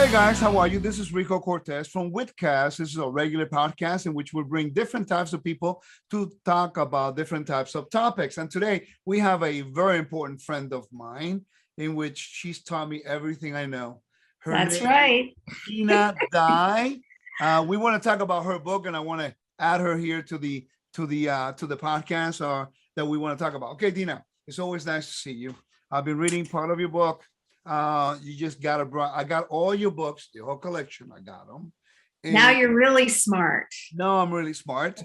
Hey guys, how are you? This is Rico Cortes from Witcast. This is a regular podcast in which we bring different types of people to talk about different types of topics. And today we have a very important friend of mine in which she's taught me everything I know. That's right. Dinah Dye. We want to talk about her book, and I want to add her here to the podcast that we want to talk about. Okay, Dinah, it's always nice to see you. I've been reading part of your book. You just got I got all your books, the whole collection. I got them. And now you're really smart. No, I'm really smart,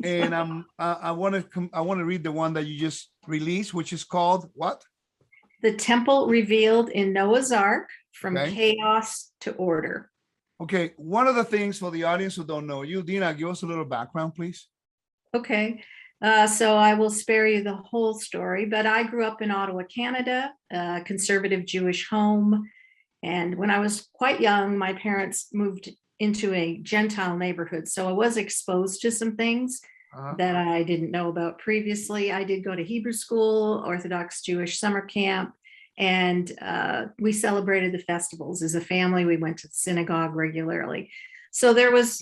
and I want to read the one that you just released, which is called what? The Temple Revealed in Noah's Ark, from Chaos to Order. Okay, one of the things for the audience who don't know you, Dinah, give us a little background, please. Okay. So I will spare you the whole story, but I grew up in Ottawa, Canada, a conservative Jewish home. And when I was quite young, my parents moved into a Gentile neighborhood. So I was exposed to some things that I didn't know about previously. I did go to Hebrew school, Orthodox Jewish summer camp, and we celebrated the festivals as a family. We went to the synagogue regularly. So there was,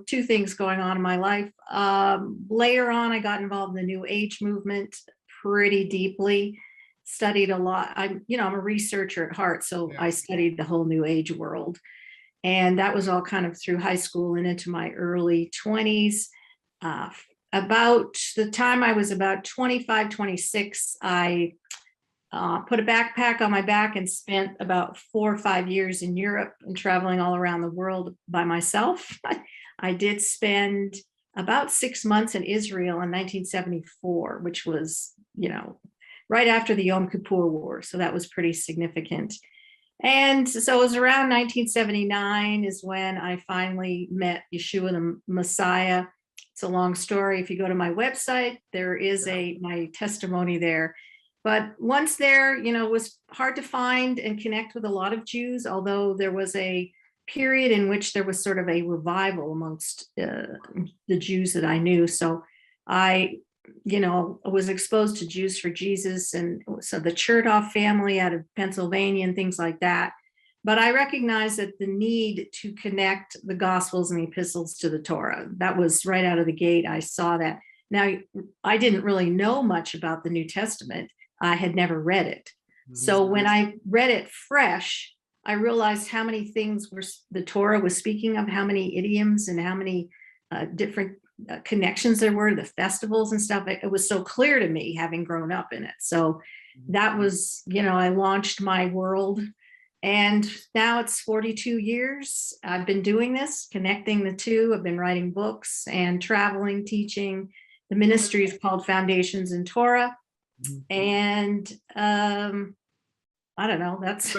two things going on in my life. Later on, I got involved in the New Age movement pretty deeply, studied a lot. I'm a researcher at heart, so I studied the whole New Age world. And that was all kind of through high school and into my early 20s. About the time I was about 25, 26, I put a backpack on my back and spent about 4 or 5 years in Europe and traveling all around the world by myself. I did spend about 6 months in Israel in 1974, which was, right after the Yom Kippur War. So that was pretty significant. And so it was around 1979 is when I finally met Yeshua the Messiah. It's a long story. If you go to my website, there is my testimony there. But once there, it was hard to find and connect with a lot of Jews, although there was a period in which there was sort of a revival amongst the Jews that I knew. So I, was exposed to Jews for Jesus, and so the Chertoff family out of Pennsylvania and things like that. But I recognized that the need to connect the Gospels and the epistles to the Torah, that was right out of the gate. I saw that. Now, I didn't really know much about the New Testament. I had never read it. So when I read it fresh, I realized how many things the Torah was speaking of, how many idioms and how many different connections there were, the festivals and stuff. It was so clear to me, having grown up in it. So that was, I launched my world. And now it's 42 years. I've been doing this, connecting the two. I've been writing books and traveling, teaching. The ministry is called Foundations in Torah. And I don't know, that's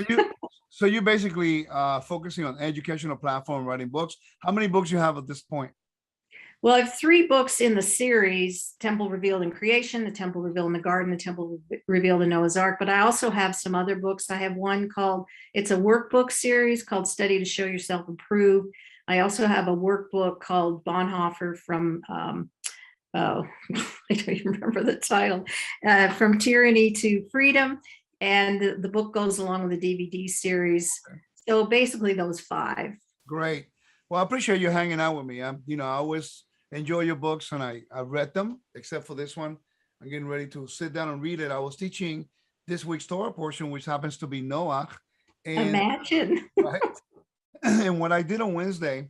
so you're basically focusing on educational platform, writing books. How many books you have at this point? Well, I have 3 books in the series: Temple Revealed in Creation, The Temple Revealed in the Garden, The Temple Revealed in Noah's Ark. But I also have some other books. I have one it's a workbook series called Study to Show Yourself Approved. I also have a workbook called Bonhoeffer from I don't even remember the title, From Tyranny to Freedom. And the book goes along with the DVD series. So basically those 5. Great. Well, I appreciate you hanging out with me. I always enjoy your books, and I read them, except for this one. I'm getting ready to sit down and read it. I was teaching this week's Torah portion, which happens to be Noah. Imagine. Right? And what I did on Wednesday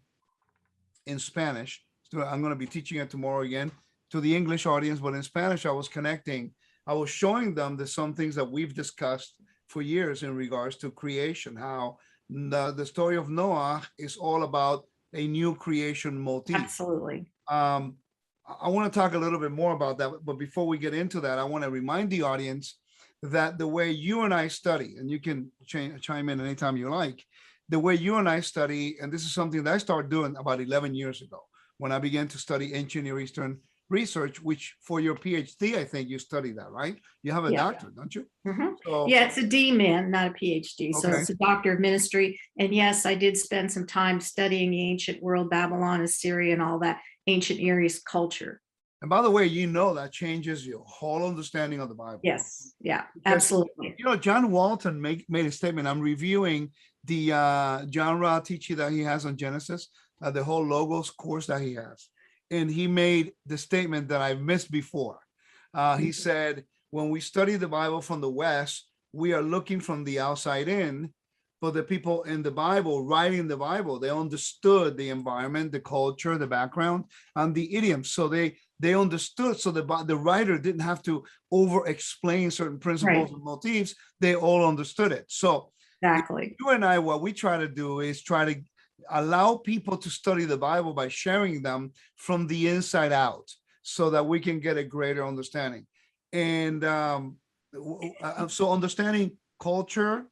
in Spanish, so I'm going to be teaching it tomorrow again to the English audience, but in Spanish, I was showing them some things that we've discussed for years in regards to creation, how the story of Noah is all about a new creation motif. Absolutely. I want to talk a little bit more about that, but before we get into that, I want to remind the audience that the way you and I study, and you can chime in anytime you like, the way you and I study, and this is something that I started doing about 11 years ago, when I began to study ancient Near Eastern research, which for your PhD, I think you study that, right? You have a doctorate, don't you? Mm-hmm. So, yeah, it's a D-Min, not a PhD. So it's a doctor of ministry. And yes, I did spend some time studying the ancient world, Babylon, Assyria, and all that ancient Near East culture. And by the way, that changes your whole understanding of the Bible. Yes. Yeah, absolutely. John Walton made a statement. I'm reviewing the genre teaching that he has on Genesis, the whole logos course that he has. And he made the statement that I've missed before. He said, when we study the Bible from the West, we are looking from the outside in, but the people in the Bible, writing the Bible, they understood the environment, the culture, the background, and the idioms. So they understood. So the writer didn't have to over explain certain principles Right. and motifs. They all understood it. So Exactly. you and I, what we try to do is try to allow people to study the Bible by sharing them from the inside out so that we can get a greater understanding. And so understanding culture,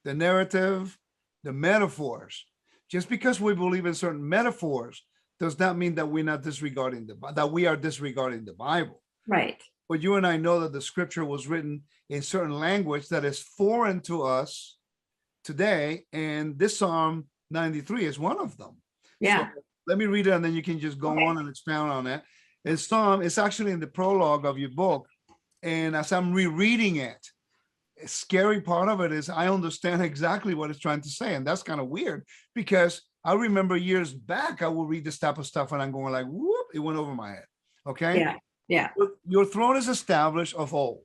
the narrative, the metaphors. Just because we believe in certain metaphors does not mean that we're not disregarding that we are disregarding the Bible. Right. But you and I know that the scripture was written in certain language that is foreign to us today, and this Psalm 93 is one of them. Yeah. So let me read it, and then you can just go on and expound on it. It's actually in the prologue of your book, and as I'm rereading it, a scary part of it is I understand exactly what it's trying to say, and that's kind of weird because I remember years back I would read this type of stuff and I'm going like, whoop, it went over my head. Okay. Yeah. Yeah. Your throne is established of old.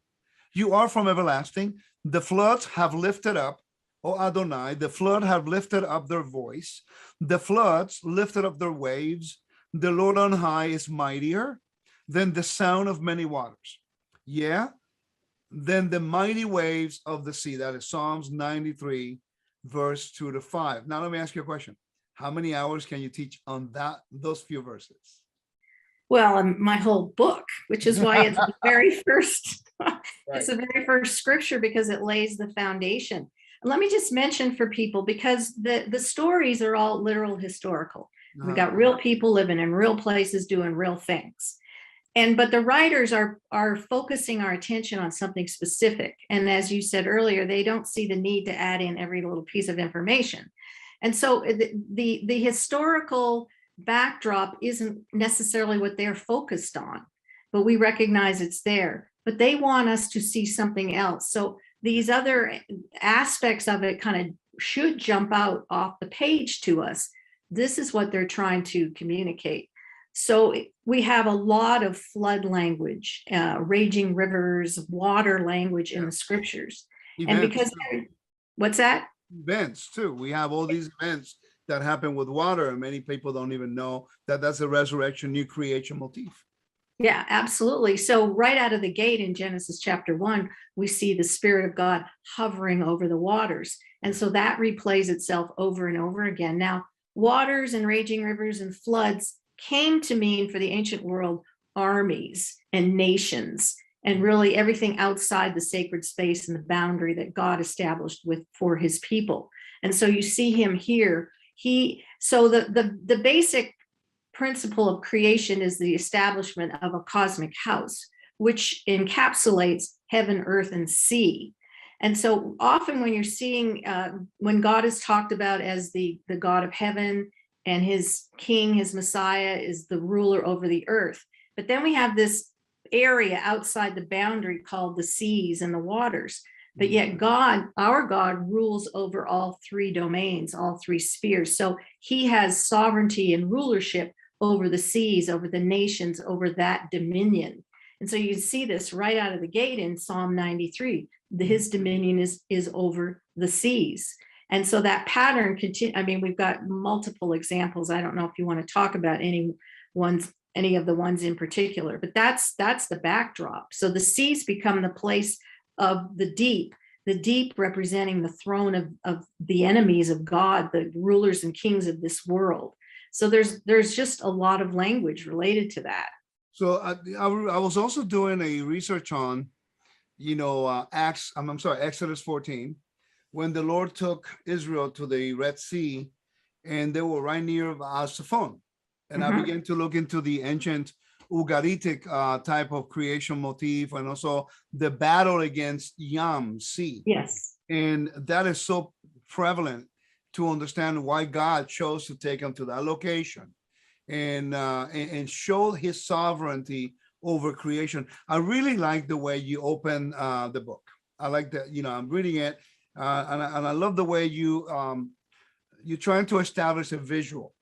You are from everlasting. The floods have lifted up, O Adonai, the flood have lifted up their voice. The floods lifted up their waves. The Lord on high is mightier than the sound of many waters. Yeah, than the mighty waves of the sea. That is Psalms 93, verse 2-5. Now let me ask you a question. How many hours can you teach on those few verses? Well, my whole book, which is why it's the very first, Right. It's the very first scripture because it lays the foundation. Let me just mention for people, because the stories are all literal historical. We got real people living in real places doing real things. But the writers are focusing our attention on something specific. And as you said earlier, they don't see the need to add in every little piece of information. And so the historical backdrop isn't necessarily what they're focused on, but we recognize it's there. But they want us to see something else. So these other aspects of it kind of should jump out off the page to us. This is what they're trying to communicate. So we have a lot of flood language, raging rivers, water language in the scriptures. Events, and because, what's that? Events too. We have all these events that happen with water, and many people don't even know that that's a resurrection, new creation motif. Yeah, absolutely. So right out of the gate in Genesis chapter 1, we see the Spirit of God hovering over the waters. And so that replays itself over and over again. Now, waters and raging rivers and floods came to mean for the ancient world armies and nations and really everything outside the sacred space and the boundary that God established for his people. And so you see him here. So the basic principle of creation is the establishment of a cosmic house, which encapsulates heaven, earth, and sea. And so often when you're seeing, when God is talked about as the God of heaven, and his king, his Messiah, is the ruler over the earth. But then we have this area outside the boundary called the seas and the waters. But yet God, our God, rules over all three domains, all three spheres. So he has sovereignty and rulership over the seas, over the nations, over that dominion. And so you see this right out of the gate in Psalm 93. His dominion is over the seas. And so that pattern continues. I mean, we've got multiple examples. I don't know if you want to talk about any of the ones in particular, but that's the backdrop. So the seas become the place of the deep representing the throne of the enemies of God, the rulers and kings of this world. So there's just a lot of language related to that. So I was also doing a research on, Exodus 14. When the Lord took Israel to the Red Sea, and they were right near Safon. And I began to look into the ancient Ugaritic type of creation motif, and also the battle against Yam, sea. Yes. And that is so prevalent to understand why God chose to take them to that location and show his sovereignty over creation. I really like the way you open the book. I like that, I'm reading it. And I love the way you're trying to establish a visual.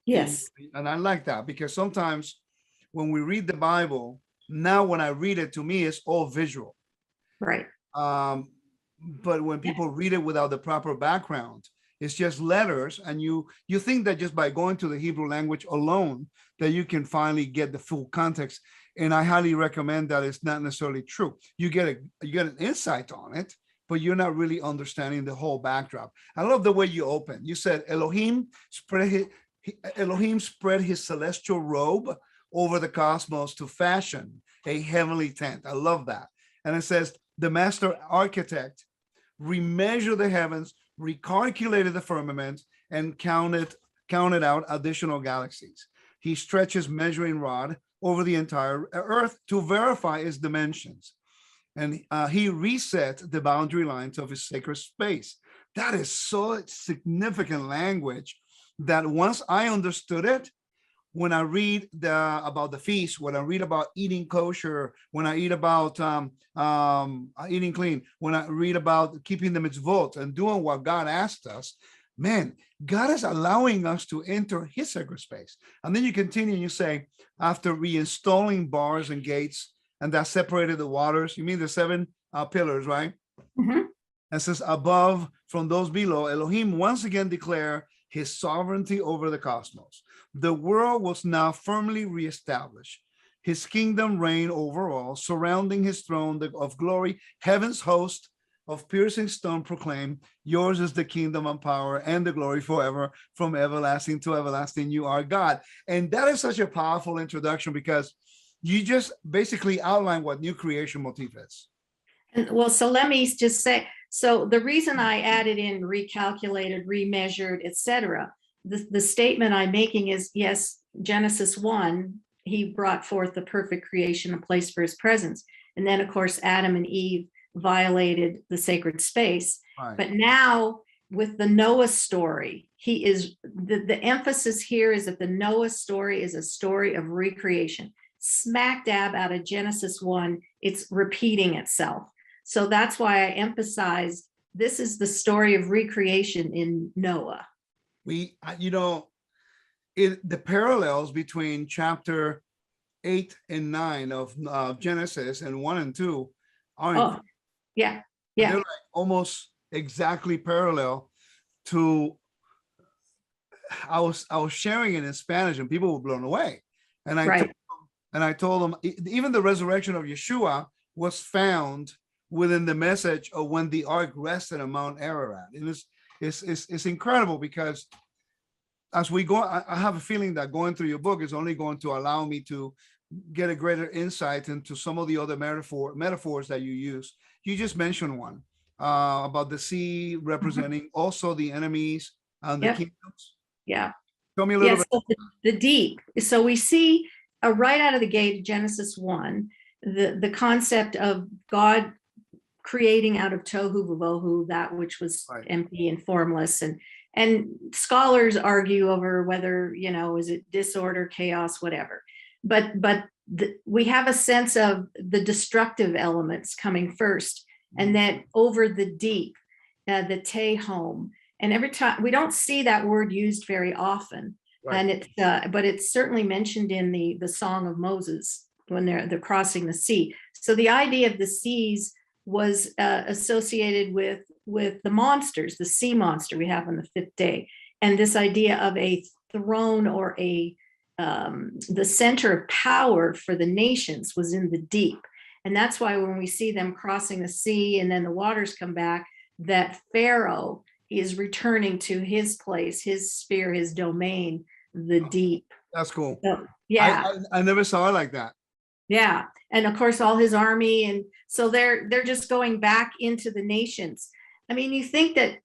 Yes, And I like that, because sometimes when we read the Bible, now when I read it, to me, it's all visual. right. Um, but when Yeah. people read it without the proper background, it's just letters, and you think that just by going to the Hebrew language alone that you can finally get the full context. And I highly recommend that. It's not necessarily true. You get an insight on it, but you're not really understanding the whole backdrop. I love the way you open. You said Elohim spread his celestial robe over the cosmos to fashion a heavenly tent. I love that. And it says the master architect remeasured the heavens, recalculated the firmament, and counted out additional galaxies. He stretches measuring rod over the entire earth to verify its dimensions. And he reset the boundary lines of his sacred space. That is so significant language that once I understood it, when I read about the feast, when I read about eating kosher, when I read about eating clean, when I read about keeping the mitzvot and doing what God asked us, man, God is allowing us to enter his sacred space. And then you continue and you say, after reinstalling bars and gates, and that separated the waters, you mean the seven pillars, right? Mhm. And says, above from those below, Elohim once again declare his sovereignty over the cosmos. The world was now firmly reestablished. His kingdom reigned over all, surrounding his throne of glory. Heaven's host of piercing stone proclaim, yours is the kingdom and power and the glory forever, from everlasting to everlasting. You are God. And that is such a powerful introduction, because you just basically outline what new creation motif is. And well, so let me just say, so the reason I added in recalculated, remeasured, etc., the statement I'm making is, yes, Genesis 1, he brought forth the perfect creation, a place for his presence. And then, of course, Adam and Eve violated the sacred space. Right. But now with the Noah story, he is the emphasis here is that the Noah story is a story of recreation. Smack dab out of Genesis 1, it's repeating itself. So that's why I emphasized this is the story of recreation in Noah. The parallels between chapter 8 and 9 of Genesis and 1 and 2 are Oh, yeah, they're yeah, like almost exactly parallel to. I was sharing it in Spanish and people were blown away, and right. I told them even the resurrection of Yeshua was found within the message of when the ark rested on Mount Ararat. And it's incredible, because as we go, I have a feeling that going through your book is only going to allow me to get a greater insight into some of the other metaphors that you use. You just mentioned one about the sea representing also the enemies and the Yep. kingdoms. Yeah. Tell me a little Yes. bit. So the deep. So we see right out of the gate, Genesis 1, the concept of God creating out of tohu vavohu that which was Right. empty and formless, and scholars argue over whether, is it disorder, chaos, whatever, but we have a sense of the destructive elements coming first, and that over the deep, the tehom, and every time we don't see that word used very often. Right. And it's but it's certainly mentioned in the Song of Moses when they're crossing the sea. So the idea of the seas was associated with the monsters, the sea monster we have on the fifth day, and this idea of a throne or the center of power for the nations was in the deep. And that's why when we see them crossing the sea and then the waters come back, that Pharaoh is returning to his place, his sphere, his domain, the deep. That's cool. So, yeah. I never saw it like that. Yeah. And of course, all his army. And so they're just going back into the nations. I mean, you think that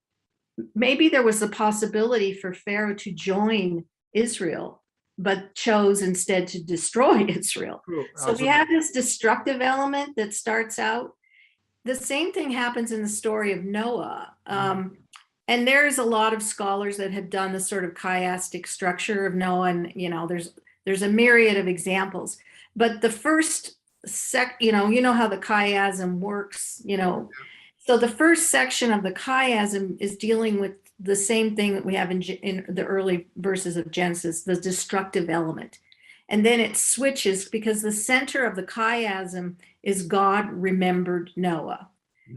maybe there was a possibility for Pharaoh to join Israel, but chose instead to destroy Israel. True. So we have this destructive element that starts out. The same thing happens in the story of Noah. And there's a lot of scholars that have done the sort of chiastic structure of Noah, and there's a myriad of examples. But the first how the chiasm works, So the first section of the chiasm is dealing with the same thing that we have in the early verses of Genesis, the destructive element. And then it switches because the center of the chiasm is God remembered Noah.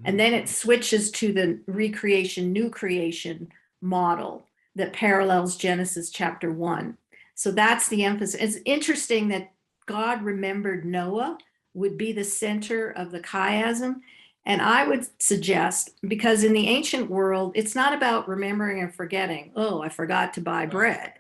And then it switches to the recreation, new creation model that parallels Genesis chapter 1. So that's the emphasis. It's interesting that God remembered Noah would be the center of the chiasm. And I would suggest, because in the ancient world, it's not about remembering and forgetting. Oh, I forgot to buy bread.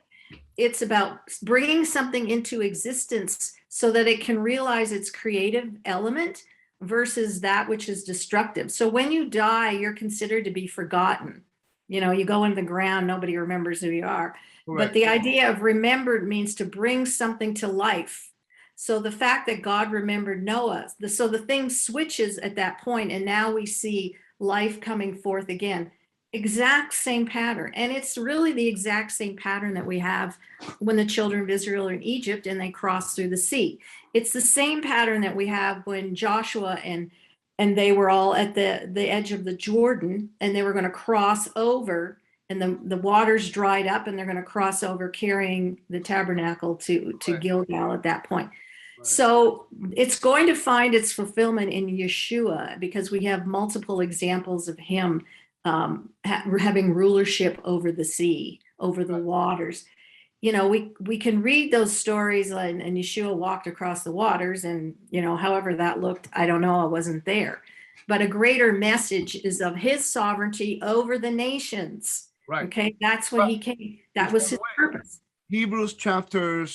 It's about bringing something into existence so that it can realize its creative element versus that which is destructive. So when you die, you're considered to be forgotten. You know, you go in the ground, nobody remembers who you are. Correct. But the idea of remembered means to bring something to life. So the fact that God remembered Noah, so the thing switches at that point, and now we see life coming forth again. Exact same pattern. And it's really the exact same pattern that we have when the children of Israel are in Egypt and they cross through the sea. It's the same pattern that we have when Joshua and they were all at the edge of the Jordan, and they were going to cross over, and the waters dried up, and they're going to cross over carrying the tabernacle to Gilgal at that point. So it's going to find its fulfillment in Yeshua, because we have multiple examples of him having rulership over the sea, over the waters. You know, we can read those stories, and Yeshua walked across the waters, and, you know, however that looked, I don't know, I wasn't there. But a greater message is of his sovereignty over the nations. Right. Okay, that's when he came. That was his purpose. Hebrews chapter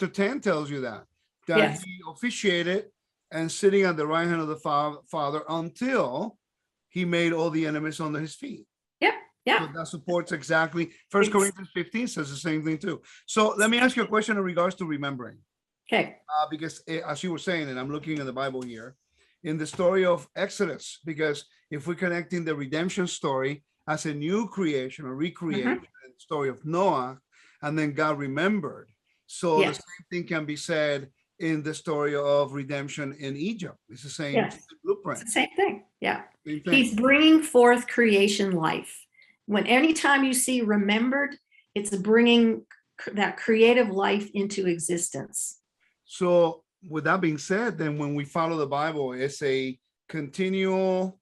10 tells you that Yes. he officiated and sitting at the right hand of the Father until he made all the enemies under his feet. Yep. Yeah. So that supports exactly. 1 Corinthians 15 says the same thing too. So let me ask you a question in regards to remembering. Okay. Because as you were saying, and I'm looking in the Bible here, in the story of Exodus, because if we're connecting the redemption story as a new creation or recreation, the story of Noah, and then God remembered. So the same thing can be said in the story of redemption in Egypt. It's the same blueprint. It's the same thing. Yeah. Same thing. He's bringing forth creation life. When anytime you see remembered, it's bringing that creative life into existence. So with that being said, then when we follow the Bible, it's a continual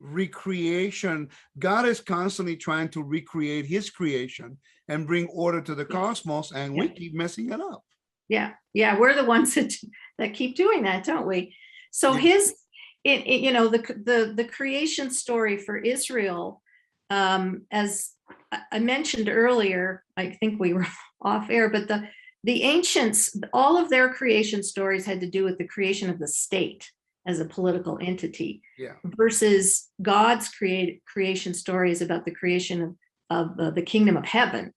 recreation. God is constantly trying to recreate his creation and bring order to the cosmos, and we keep messing it up. Yeah. We're the ones that keep doing that, don't we? So you know, the creation story for Israel, as I mentioned earlier, I think we were off air, but the ancients, all of their creation stories had to do with the creation of the state as a political entity, versus God's creation story is about the creation of the kingdom of heaven,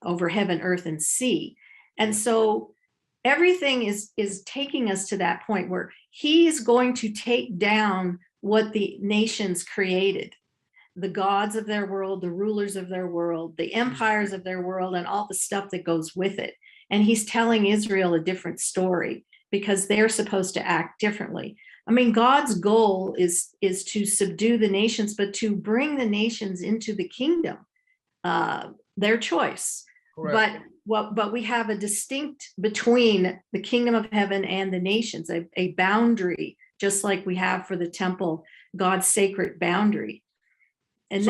over heaven, earth, and sea. And so everything is taking us to that point where he's going to take down what the nations created, the gods of their world, the rulers of their world, the empires of their world, and all the stuff that goes with it. And he's telling Israel a different story because they're supposed to act differently. I mean, God's goal is to subdue the nations, but to bring the nations into the kingdom, their choice. Correct. But we have a distinct between the kingdom of heaven and the nations, a boundary, just like we have for the temple, God's sacred boundary. And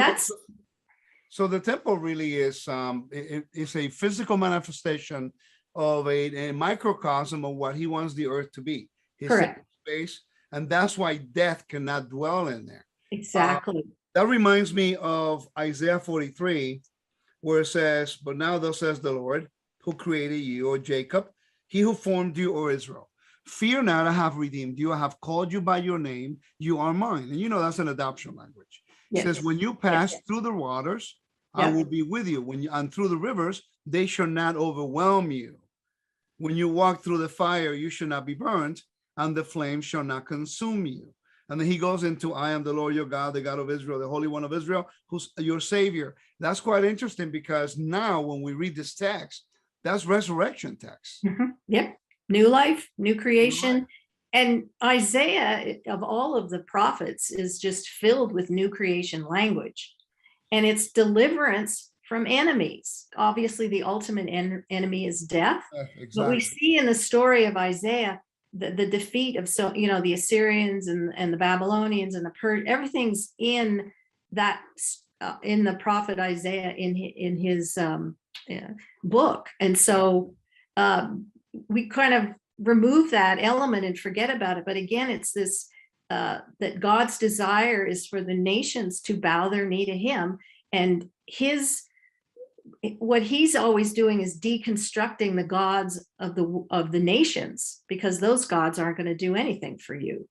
so the temple really is it's a physical manifestation of a microcosm of what he wants the earth to be. His correct space, and that's why death cannot dwell in there. Exactly. That reminds me of Isaiah 43, where it says, "But now thus says the Lord, who created you, O Jacob, he who formed you, O Israel. Fear not, I have redeemed you. I have called you by your name. You are mine." And you know that's an adoption language. It says, "When you pass through the waters, I will be with you. And through the rivers, they shall not overwhelm you. When you walk through the fire, you shall not be burned, and the flame shall not consume you." And then he goes into, "I am the Lord your God, the God of Israel, the Holy One of Israel, who's your Savior." That's quite interesting because now when we read this text, that's resurrection text. Yep. New life, new creation. And Isaiah, of all of the prophets, is just filled with new creation language. And it's deliverance from enemies. Obviously, the ultimate enemy is death. But we Exactly. see in the story of Isaiah the defeat of, so the Assyrians and the Babylonians and the Persians. Everything's in that in the prophet Isaiah in his book. And so we kind of remove that element and forget about it. But again, it's this that God's desire is for the nations to bow their knee to him, and what he's always doing is deconstructing the gods of the nations, because those gods aren't going to do anything for you.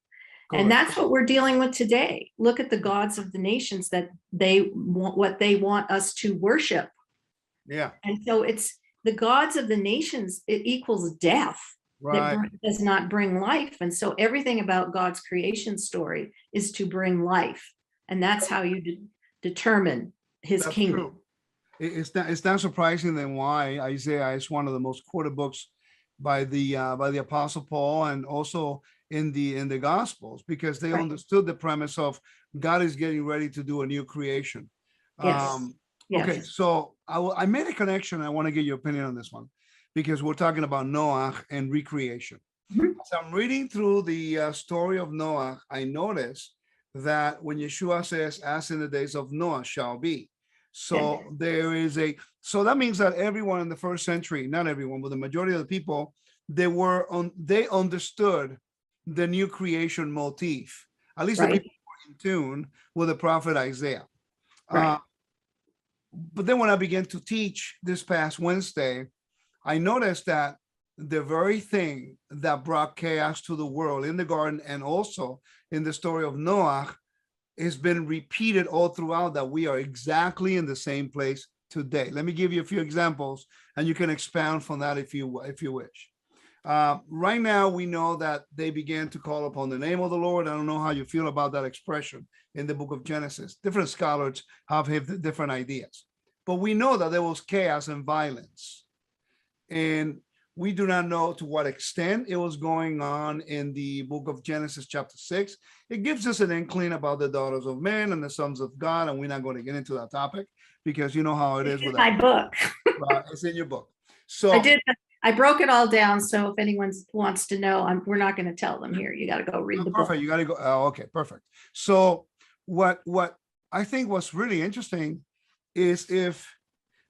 And Correct. that's what we're dealing with today. Look at the gods of the nations that they want us to worship. Yeah. And so it's the gods of the nations, it equals death. Right. That does not bring life. And so everything about God's creation story is to bring life. And that's how you determine his That's kingdom. true. It's not surprising then why Isaiah is one of the most quoted books by the Apostle Paul, and also in the Gospels, because they Right. understood the premise of God is getting ready to do a new creation. Yes. Yes. Okay, so I made a connection. I want to get your opinion on this one, because we're talking about Noah and recreation. Mhm. As I'm reading through the story of Noah, I noticed that when Yeshua says, "As in the days of Noah shall be," so so that means that everyone in the first century, not everyone, but the majority of the people, they understood the new creation motif. At least the Right. people who were in tune with the prophet Isaiah. Right. But then when I began to teach this past Wednesday, I noticed that the very thing that brought chaos to the world in the garden, and also in the story of Noah, has been repeated all throughout, that we are exactly in the same place today. Let me give you a few examples, and you can expound from that if you wish. Right now, we know that they began to call upon the name of the Lord. I don't know how you feel about that expression in the book of Genesis. Different scholars have different ideas, but we know that there was chaos and violence, and we do not know to what extent it was going on in the book of Genesis chapter 6. It gives us an inkling about the daughters of men and the sons of God, and we're not going to get into that topic, because you know how it is with my book. It's in your book. So I broke it all down. So if anyone wants to know, we're not going to tell them here. You got to go read the perfect. book. You got to go. Oh, okay, perfect. So what I think was really interesting is if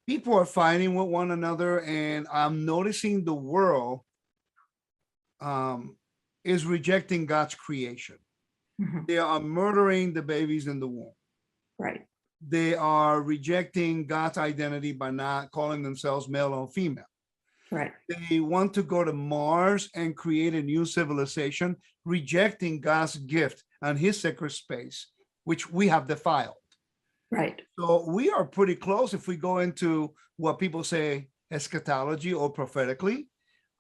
people are fighting with one another, and I'm noticing the world is rejecting God's creation. Mhm. They are murdering the babies in the womb. Right. They are rejecting God's identity by not calling themselves male or female. Right. They want to go to Mars and create a new civilization, rejecting God's gift and his sacred space, which we have defiled. Right. So we are pretty close if we go into what people say eschatology or prophetically.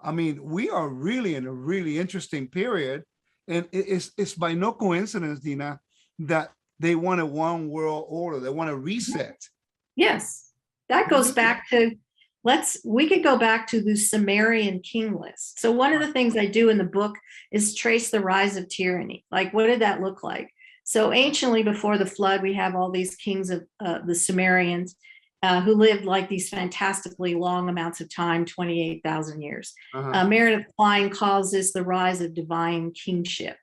I mean, we are really in a really interesting period. And it's by no coincidence, Dina, that they want a one world order. They want to reset. Yes. That goes back to, we could go back to the Sumerian king list. So one of the things I do in the book is trace the rise of tyranny. Like, what did that look like? So anciently, before the flood, we have all these kings of the Sumerians who lived like these fantastically long amounts of time, 28,000 years. Meredith Kline calls this the rise of divine kingship.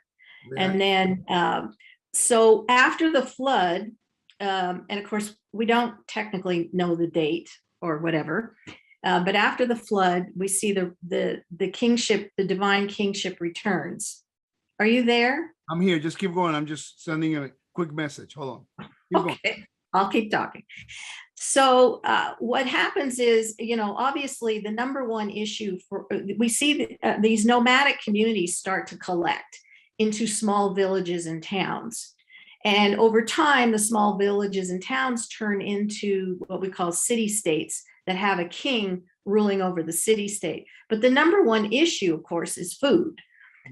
Yeah. And then, so after the flood, and of course, we don't technically know the date or whatever, but after the flood, we see the kingship, the divine kingship returns. Are you there? I'm here. Just keep going. I'm just sending a quick message. Hold on. Keep okay. Going. I'll keep talking. So what happens is, obviously the number one issue we see these nomadic communities start to collect into small villages and towns. And over time, the small villages and towns turn into what we call city states that have a king ruling over the city state. But the number one issue, of course, is food.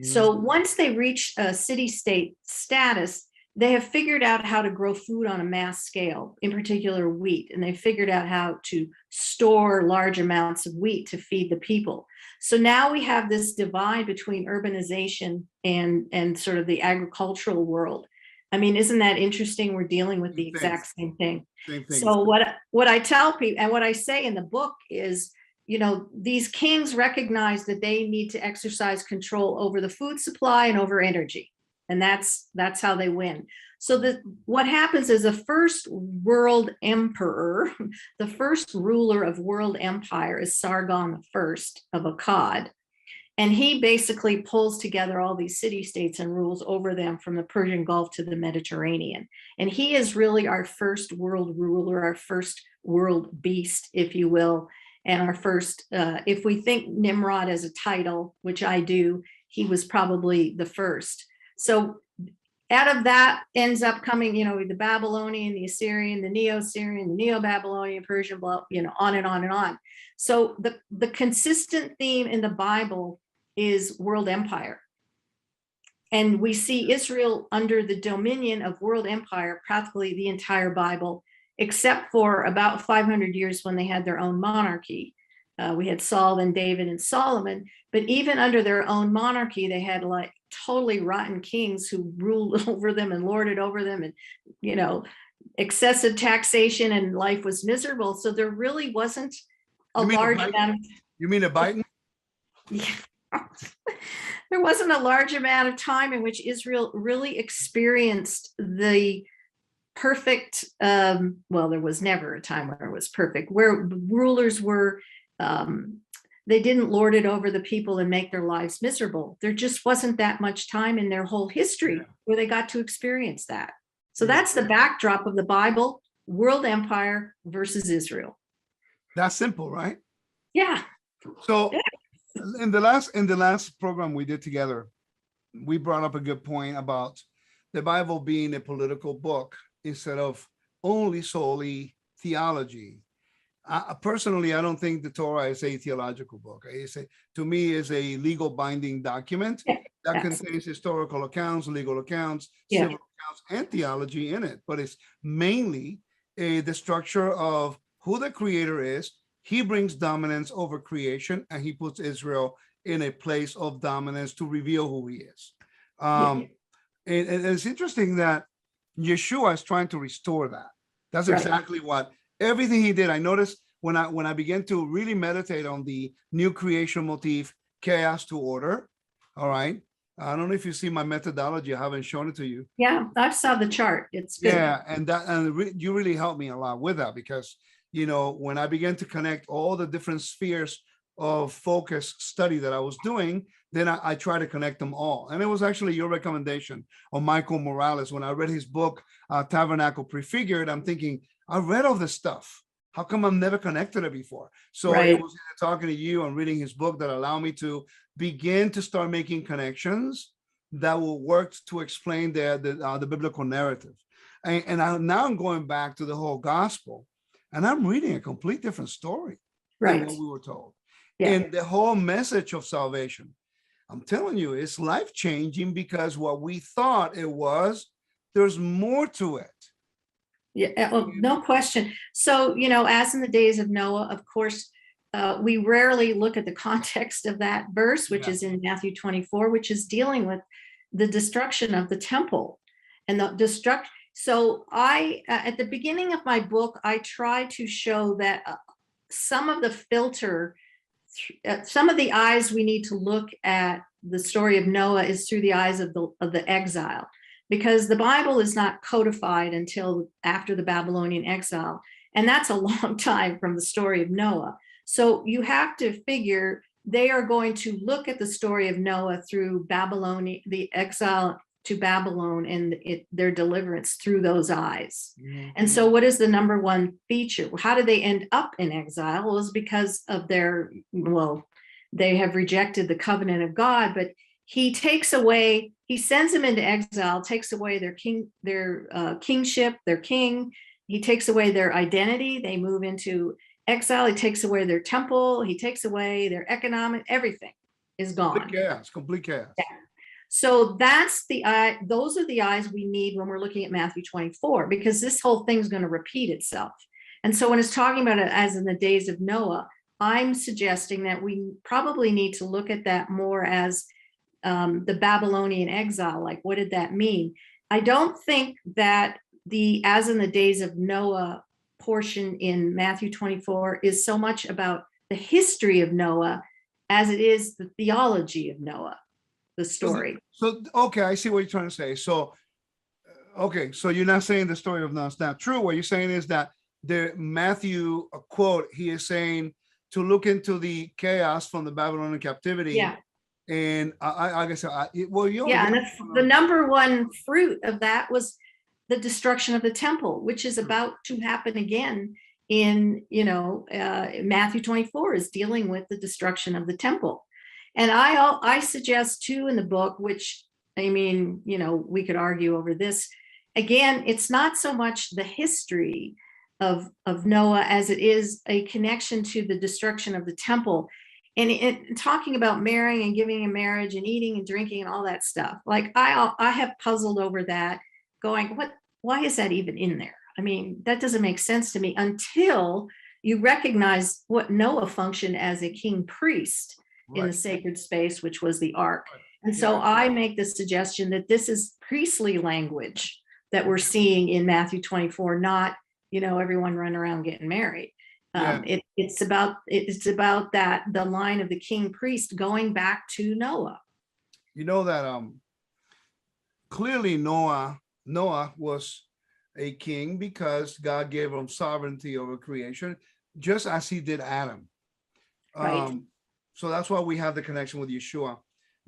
So once they reach a city-state status, they have figured out how to grow food on a mass scale, in particular wheat, and they figured out how to store large amounts of wheat to feed the people. So now we have this divide between urbanization and sort of the agricultural world. I mean, isn't that interesting? We're dealing with the exact same thing. Same thing. So what I tell people and what I say in the book is, these kings recognize that they need to exercise control over the food supply and over energy. And that's how they win. So what happens is the first world emperor, the first ruler of world empire is Sargon I of Akkad. And he basically pulls together all these city-states and rules over them from the Persian Gulf to the Mediterranean. And he is really our first world ruler, our first world beast, if you will. And our first, if we think Nimrod as a title, which I do, he was probably the first. So out of that ends up coming, the Babylonian, the Assyrian, the Neo-Assyrian, the Neo-Babylonian, Persian, on and on and on. So the consistent theme in the Bible is world empire. And we see Israel under the dominion of world empire, practically the entire Bible, except for about 500 years when they had their own monarchy. We had Saul and David and Solomon, but even under their own monarchy, they had like totally rotten kings who ruled over them and lorded over them, and excessive taxation, and life was miserable. So there really wasn't a large amount of. You mean a Biden? Yeah. There wasn't a large amount of time in which Israel really experienced the perfect, there was never a time where it was perfect, where rulers were, they didn't lord it over the people and make their lives miserable. There just wasn't that much time in their whole history where they got to experience that. So that's the backdrop of the Bible, world empire versus Israel. That's simple, right? Yeah. So in the last program we did together, we brought up a good point about the Bible being a political book instead of solely theology. Personally, I don't think the Torah is a theological book. To me, is a legal binding document that contains historical accounts, legal accounts, civil accounts, and theology in it. But it's mainly the structure of who the creator is. He brings dominance over creation, and he puts Israel in a place of dominance to reveal who he is. And it's interesting that Yeshua is trying to restore that. That's exactly what everything he did. I noticed when I began to really meditate on the new creation motif, chaos to order. All right. I don't know if you see my methodology. I haven't shown it to you. Yeah, I saw the chart. It's good. Yeah, and you really helped me a lot with that, because when I began to connect all the different spheres of focus study that I was doing, then I try to connect them all. And it was actually your recommendation on Michael Morales. When I read his book, Tabernacle Prefigured, I'm thinking, I read all this stuff. How come I've never connected it before? So it was talking to you and reading his book that allowed me to begin to start making connections that will work to explain the biblical narrative. And now I'm going back to the whole gospel. And I'm reading a complete different story than what we were told. And the whole message of salvation, I'm telling you, it's life-changing, because what we thought it was, there's more to it. Yeah, well, no question. So, as in the days of Noah, of course, we rarely look at the context of that verse, which is in Matthew 24, which is dealing with the destruction of the temple and the destruction. So at the beginning of my book, I try to show that some of the filter, some of the eyes we need to look at the story of Noah is through the eyes of the exile, because the Bible is not codified until after the Babylonian exile. And that's a long time from the story of Noah. So you have to figure they are going to look at the story of Noah through Babylon, the exile to Babylon, and their deliverance through those eyes. Mm-hmm. And so what is the number one feature? How did they end up in exile? Well, it's because of they have rejected the covenant of God, but he sends them into exile, takes away their kingship, their king. He takes away their identity. They move into exile. He takes away their temple. He takes away their economic, everything is gone. Complete chaos. Yeah. So that's the eye, those are the eyes we need when we're looking at Matthew 24, because this whole thing's going to repeat itself. And so when it's talking about it as in the days of Noah, I'm suggesting that we probably need to look at that more as the Babylonian exile. Like, what did that mean? I don't think that the as in the days of Noah portion in Matthew 24 is so much about the history of Noah as it is the theology of Noah, the story. So, okay, I see what you're trying to say. So, okay, so you're not saying the story of Noah is not true. What you're saying is that the Matthew quote, he is saying to look into the chaos from the Babylonian captivity. Yeah. And I guess, well, yeah, and the number one fruit of that was the destruction of the temple, which is about to happen again in, Matthew 24 is dealing with the destruction of the temple. And I suggest too in the book, which, I mean, we could argue over this. Again, it's not so much the history of Noah as it is a connection to the destruction of the temple. And talking about marrying and giving in marriage and eating and drinking and all that stuff. Like I have puzzled over that, going, why is that even in there? I mean, that doesn't make sense to me until you recognize what Noah functioned as a king priest in the sacred space, which was the ark. And so I make the suggestion that this is priestly language that we're seeing in Matthew 24, not, everyone running around getting married. It's about that, the line of the king priest going back to Noah. You know that clearly Noah was a king because God gave him sovereignty over creation, just as he did Adam. Right. So that's why we have the connection with Yeshua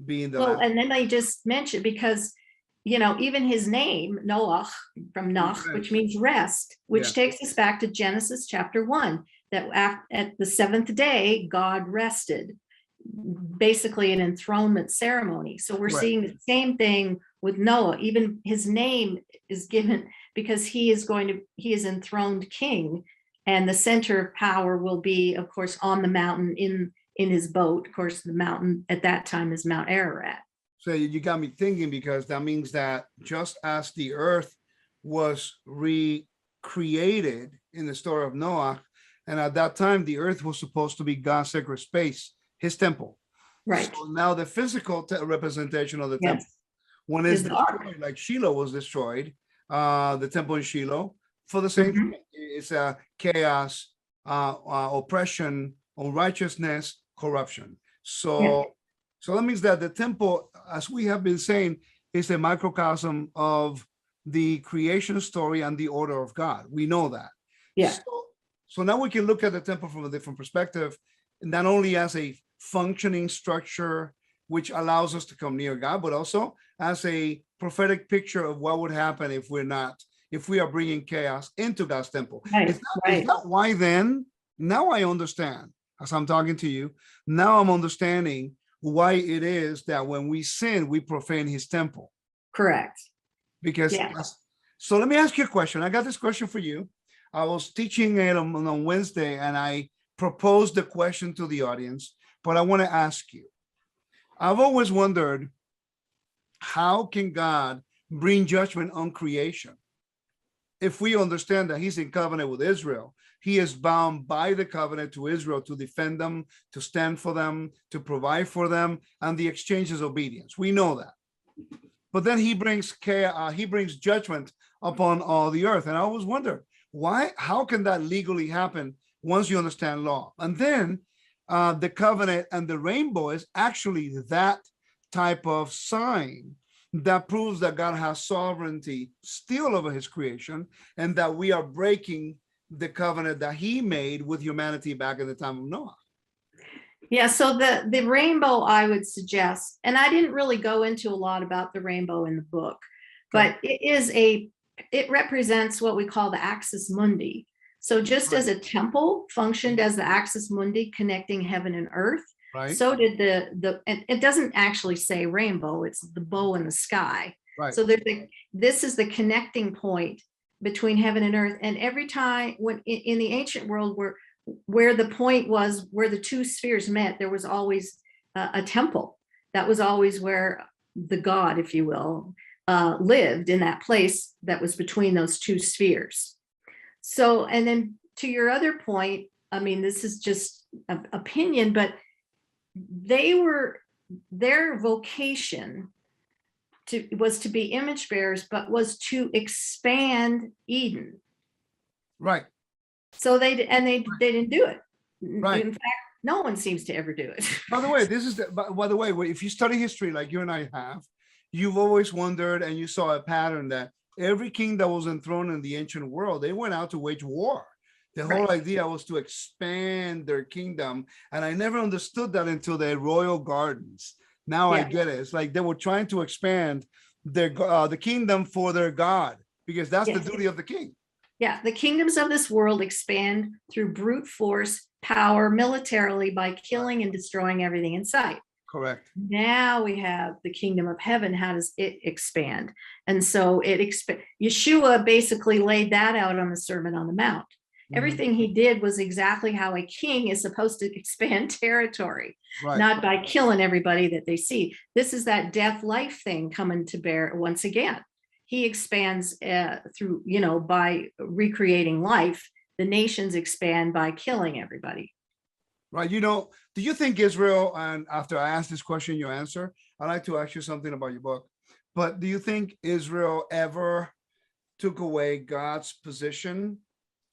being the well, and then I just mentioned, because even his name, Noah, from Nach, which means rest, which takes us back to Genesis chapter 1, that at the seventh day, God rested, basically an enthronement ceremony. So we're seeing the same thing with Noah. Even his name is given because he is enthroned king, and the center of power will be, of course, on the mountain in his boat. Of course, the mountain at that time is Mount Ararat. So you got me thinking, because that means that just as the earth was recreated in the story of Noah, and at that time the earth was supposed to be God's sacred space, his temple. Right. So now the physical representation of the temple, when it's destroyed, like Shiloh was destroyed, the temple in Shiloh, for the same thing. It's chaos, oppression, unrighteousness, corruption. So that means that the temple, as we have been saying, is a microcosm of the creation story and the order of God. We know that. Yeah. So now we can look at the temple from a different perspective, not only as a functioning structure which allows us to come near God, but also as a prophetic picture of what would happen if we are bringing chaos into God's temple. Right. Is that why then? Now I understand, as I'm talking to you, now I'm understanding why it is that when we sin, we profane his temple. Correct. Because, so let me ask you a question. I got this question for you. I was teaching it on Wednesday, and I proposed the question to the audience, but I want to ask you. I've always wondered, how can God bring judgment on creation? If we understand that he's in covenant with Israel, he is bound by the covenant to Israel to defend them, to stand for them, to provide for them, and the exchange is obedience. We know that. But then he brings judgment upon all the earth. And I always wonder, how can that legally happen once you understand law? And then the covenant and the rainbow is actually that type of sign that proves that God has sovereignty still over his creation, and that we are breaking the covenant that he made with humanity back in the time of Noah. Yeah, so the rainbow, I would suggest, and I didn't really go into a lot about the rainbow in the book, but it represents what we call the axis mundi. So just as a temple functioned as the axis mundi connecting heaven and earth, so did and it doesn't actually say rainbow, it's the bow in the sky. So this is the connecting point between heaven and earth. And every time when in the ancient world where the point was, where the two spheres met, there was always a temple. That was always where the God, if you will, lived in that place that was between those two spheres. So, and then to your other point, I mean, this is just an opinion, but their vocation was to be image bearers, but was to expand Eden. Right. So they didn't do it. Right. In fact, no one seems to ever do it. By the way, by the way, if you study history like you and I have, you've always wondered, and you saw a pattern that every king that was enthroned in the ancient world, they went out to wage war. The whole idea was to expand their kingdom. And I never understood that until the royal gardens. Now I get it. It's like they were trying to expand their the kingdom for their God, because that's the duty of the king. Yeah, the kingdoms of this world expand through brute force, power, militarily, by killing and destroying everything in sight. Correct. Now we have the kingdom of heaven. How does it expand? And so Yeshua basically laid that out on the Sermon on the Mount. Everything he did was exactly how a king is supposed to expand territory, not by killing everybody that they see. This is that death life thing coming to bear once again. He expands through, by recreating life. The nations expand by killing everybody. Right. Do you think Israel, and after I ask this question, you answer, I'd like to ask you something about your book, but do you think Israel ever took away God's position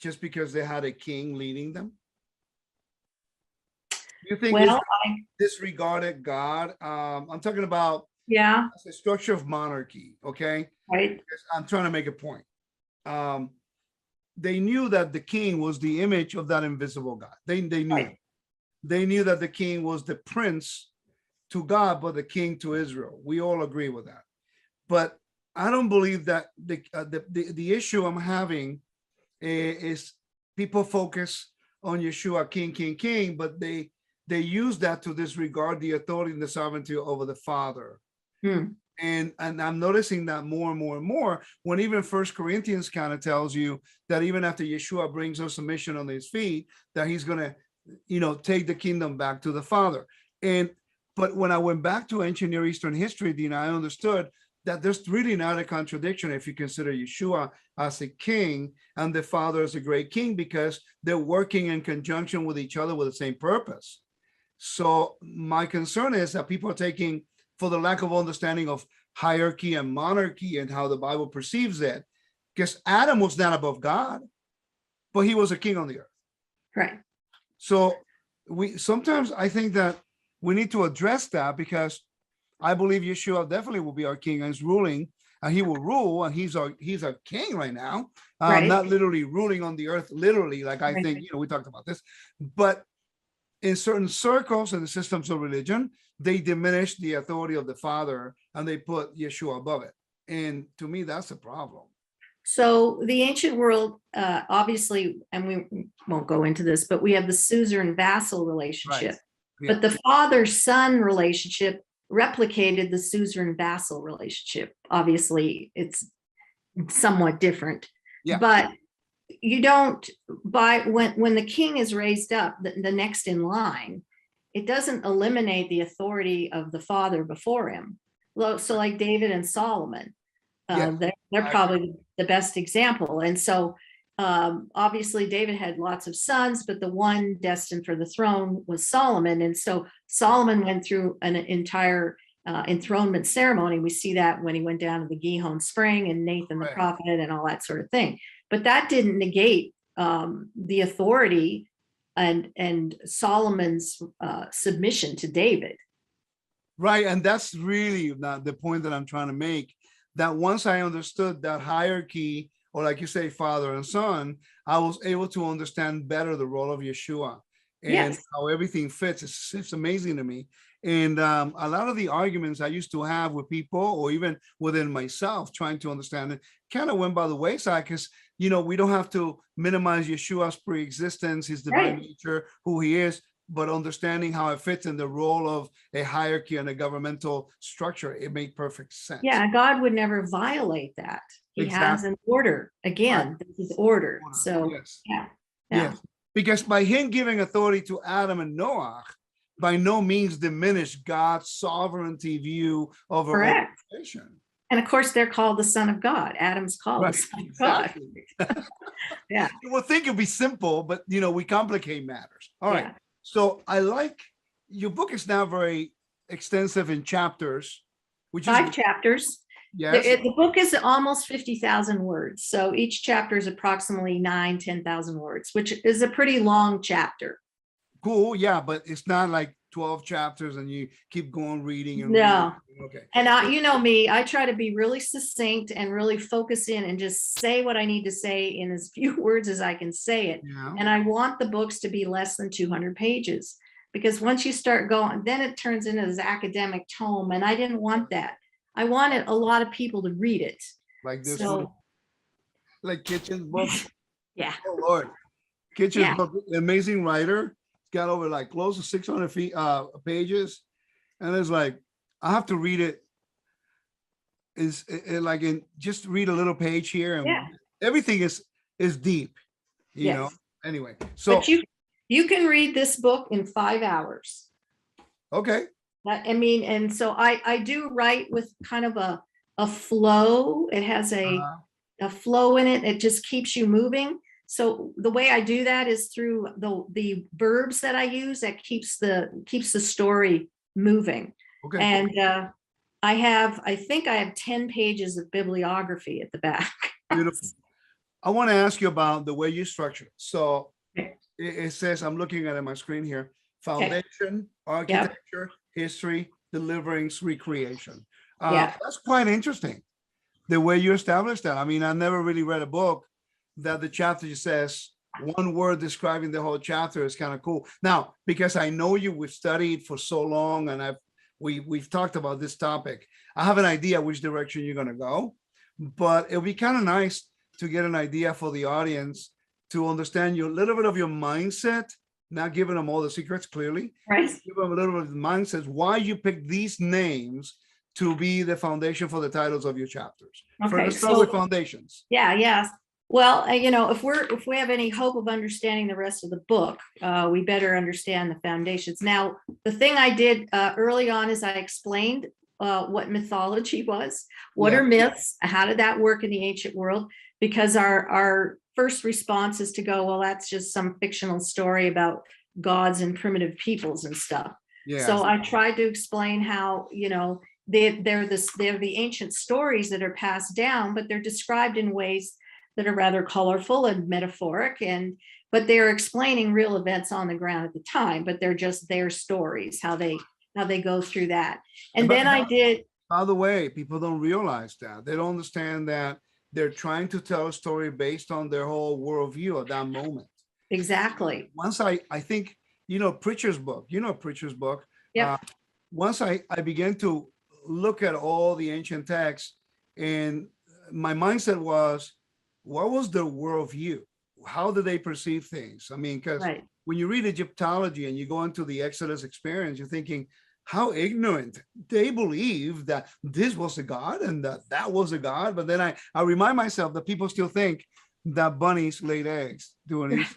just because they had a king leading them? Do you think Israel disregarded God? I'm talking about the structure of monarchy. Okay. Right. Because I'm trying to make a point. They knew that the king was the image of that invisible God. They knew. Right. They knew that the king was the prince to God, but the king to Israel. We all agree with that. But I don't believe that the issue I'm having is people focus on Yeshua, king, but they use that to disregard the authority and the sovereignty over the Father. And I'm noticing that more and more and more, when even First Corinthians kind of tells you that even after Yeshua brings us submission on his feet, that he's going to take the kingdom back to the Father. But when I went back to ancient Near Eastern history, Dinah, I understood that there's really not a contradiction if you consider Yeshua as a king and the Father as a great king, because they're working in conjunction with each other with the same purpose. So my concern is that people are taking, for the lack of understanding of hierarchy and monarchy and how the Bible perceives it, because Adam was not above God, but he was a king on the earth. Right. So sometimes I think that we need to address that, because I believe Yeshua definitely will be our king and is ruling, and he will rule, and he's our king right now, not literally ruling on the earth, literally, like I think, we talked about this, but in certain circles and the systems of religion, they diminish the authority of the Father and they put Yeshua above it. And to me, that's a problem. So the ancient world, obviously, and we won't go into this, but we have the suzerain vassal relationship. But the father-son relationship replicated the suzerain vassal relationship. Obviously, it's somewhat different. But you don't, when the king is raised up, the next in line, it doesn't eliminate the authority of the father before him. So like David and Solomon, they're probably the best example. And so obviously David had lots of sons, but the one destined for the throne was Solomon. And so Solomon went through an entire enthronement ceremony. We see that when he went down to the Gihon Spring and Nathan the prophet and all that sort of thing. But that didn't negate the authority and Solomon's submission to David. Right. And that's really the point that I'm trying to make, that once I understood that hierarchy, or like you say, father and son, I was able to understand better the role of Yeshua and how everything fits. It's amazing to me. And a lot of the arguments I used to have with people, or even within myself, trying to understand it, kind of went by the wayside, because, we don't have to minimize Yeshua's pre-existence, his divine nature, who he is, but understanding how it fits in the role of a hierarchy and a governmental structure. It made perfect sense. Yeah, God would never violate that. He has an order. Again, this is order. So, Yes. Because by him giving authority to Adam and Noah, by no means diminish God's sovereignty view over all Correct. creation. And of course, they're called the Son of God. Adam's called the Right, Son of exactly. God. Yeah. You would think it'd be simple, but we complicate matters. All right. Yeah. So I like your book is now very extensive in chapters, which is 5 chapters. yes. The book is almost 50,000 words. So each chapter is approximately 10,000 words, which is a pretty long chapter. Cool. Yeah, but it's not like 12 chapters and you keep going reading and No. reading. Okay. And you know me, I try to be really succinct and really focus in and just say what I need to say in as few words as I can say it. Yeah. And I want the books to be less than 200 pages, because once you start going, then it turns into this academic tome. And I didn't want that. I wanted a lot of people to read it. Like this So, one, like Kitchen's book. yeah. Oh Lord. Kitchen's Yeah. book, amazing writer. It's got over like close to 600 pages. And it's like, I have to read it. Is like just read a little page here, and Yeah. everything is deep, Yes. Anyway, so But you can read this book in 5 hours. okay. I mean, and so I do write with kind of a flow. It has a flow in it. It just keeps you moving. So the way I do that is through the verbs that I use that keeps the story moving. Okay. And I think I have 10 pages of bibliography at the back. Beautiful. I want to ask you about the way you structure it. So Okay. it says, I'm looking at it on my screen here, foundation, architecture, history, deliverance, recreation. Yeah. That's quite interesting, the way you establish that. I mean, I never really read a book that the chapter just says one word describing the whole chapter. Is kind of cool. Now, because I know you, we've studied for so long, and we've talked about this topic. I have an idea which direction you're going to go, but it'll be kind of nice to get an idea for the audience to understand a little bit of your mindset, not giving them all the secrets clearly. Right. Give them a little bit of the mindset, why you pick these names to be the foundation for the titles of your chapters. Okay, Let's start with foundations. Yeah, yes. Well, if we have any hope of understanding the rest of the book, we better understand the foundations. Now, the thing I did early on is I explained what mythology was, what are myths, how did that work in the ancient world? Because our first response is to go, well, that's just some fictional story about gods and primitive peoples and stuff. Yeah. So I tried to explain how, they're the ancient stories that are passed down, but they're described in ways that are rather colorful and metaphoric, but they're explaining real events on the ground at the time, but they're just their stories, how they go through that. And then I did. By the way, people don't realize that. They don't understand that they're trying to tell a story based on their whole worldview at that moment. Exactly. Once I think, Preacher's book, Yeah. Once I began to look at all the ancient texts, and my mindset was, what was their worldview? How did they perceive things? I mean, because when you read Egyptology and you go into the Exodus experience, you're thinking, how ignorant. They believe that this was a god and that was a god. But then I remind myself that people still think that bunnies laid eggs doing these.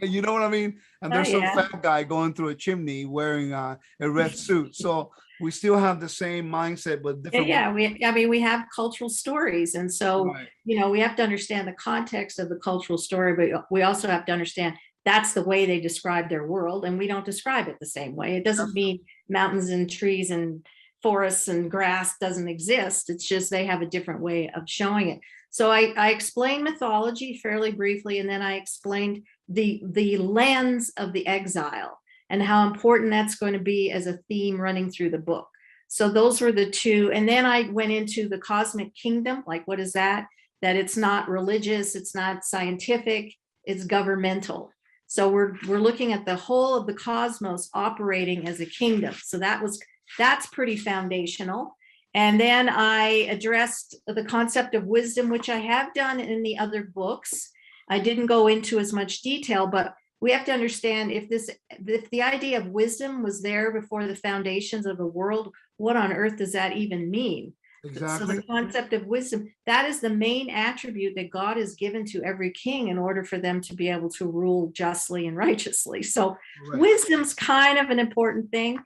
You know what I mean? And there's some fat guy going through a chimney wearing a red suit. So we still have the same mindset, but different. Yeah, we have cultural stories. And so, we have to understand the context of the cultural story, but we also have to understand that's the way they describe their world. And we don't describe it the same way. It doesn't mean mountains and trees and forests and grass doesn't exist. It's just they have a different way of showing it. So I explained mythology fairly briefly, and then I explained the lens of the exile and how important that's going to be as a theme running through the book. So those were the two. And then I went into the cosmic kingdom. Like, what is that? That it's not religious, it's not scientific, it's governmental. So we're looking at the whole of the cosmos operating as a kingdom. So that's pretty foundational. And then I addressed the concept of wisdom, which I have done in the other books. I didn't go into as much detail, but we have to understand if the idea of wisdom was there before the foundations of the world, what on earth does that even mean? So the Exactly. concept of wisdom, that is the main attribute that God has given to every king in order for them to be able to rule justly and righteously. So Correct. wisdom's kind of an important thing.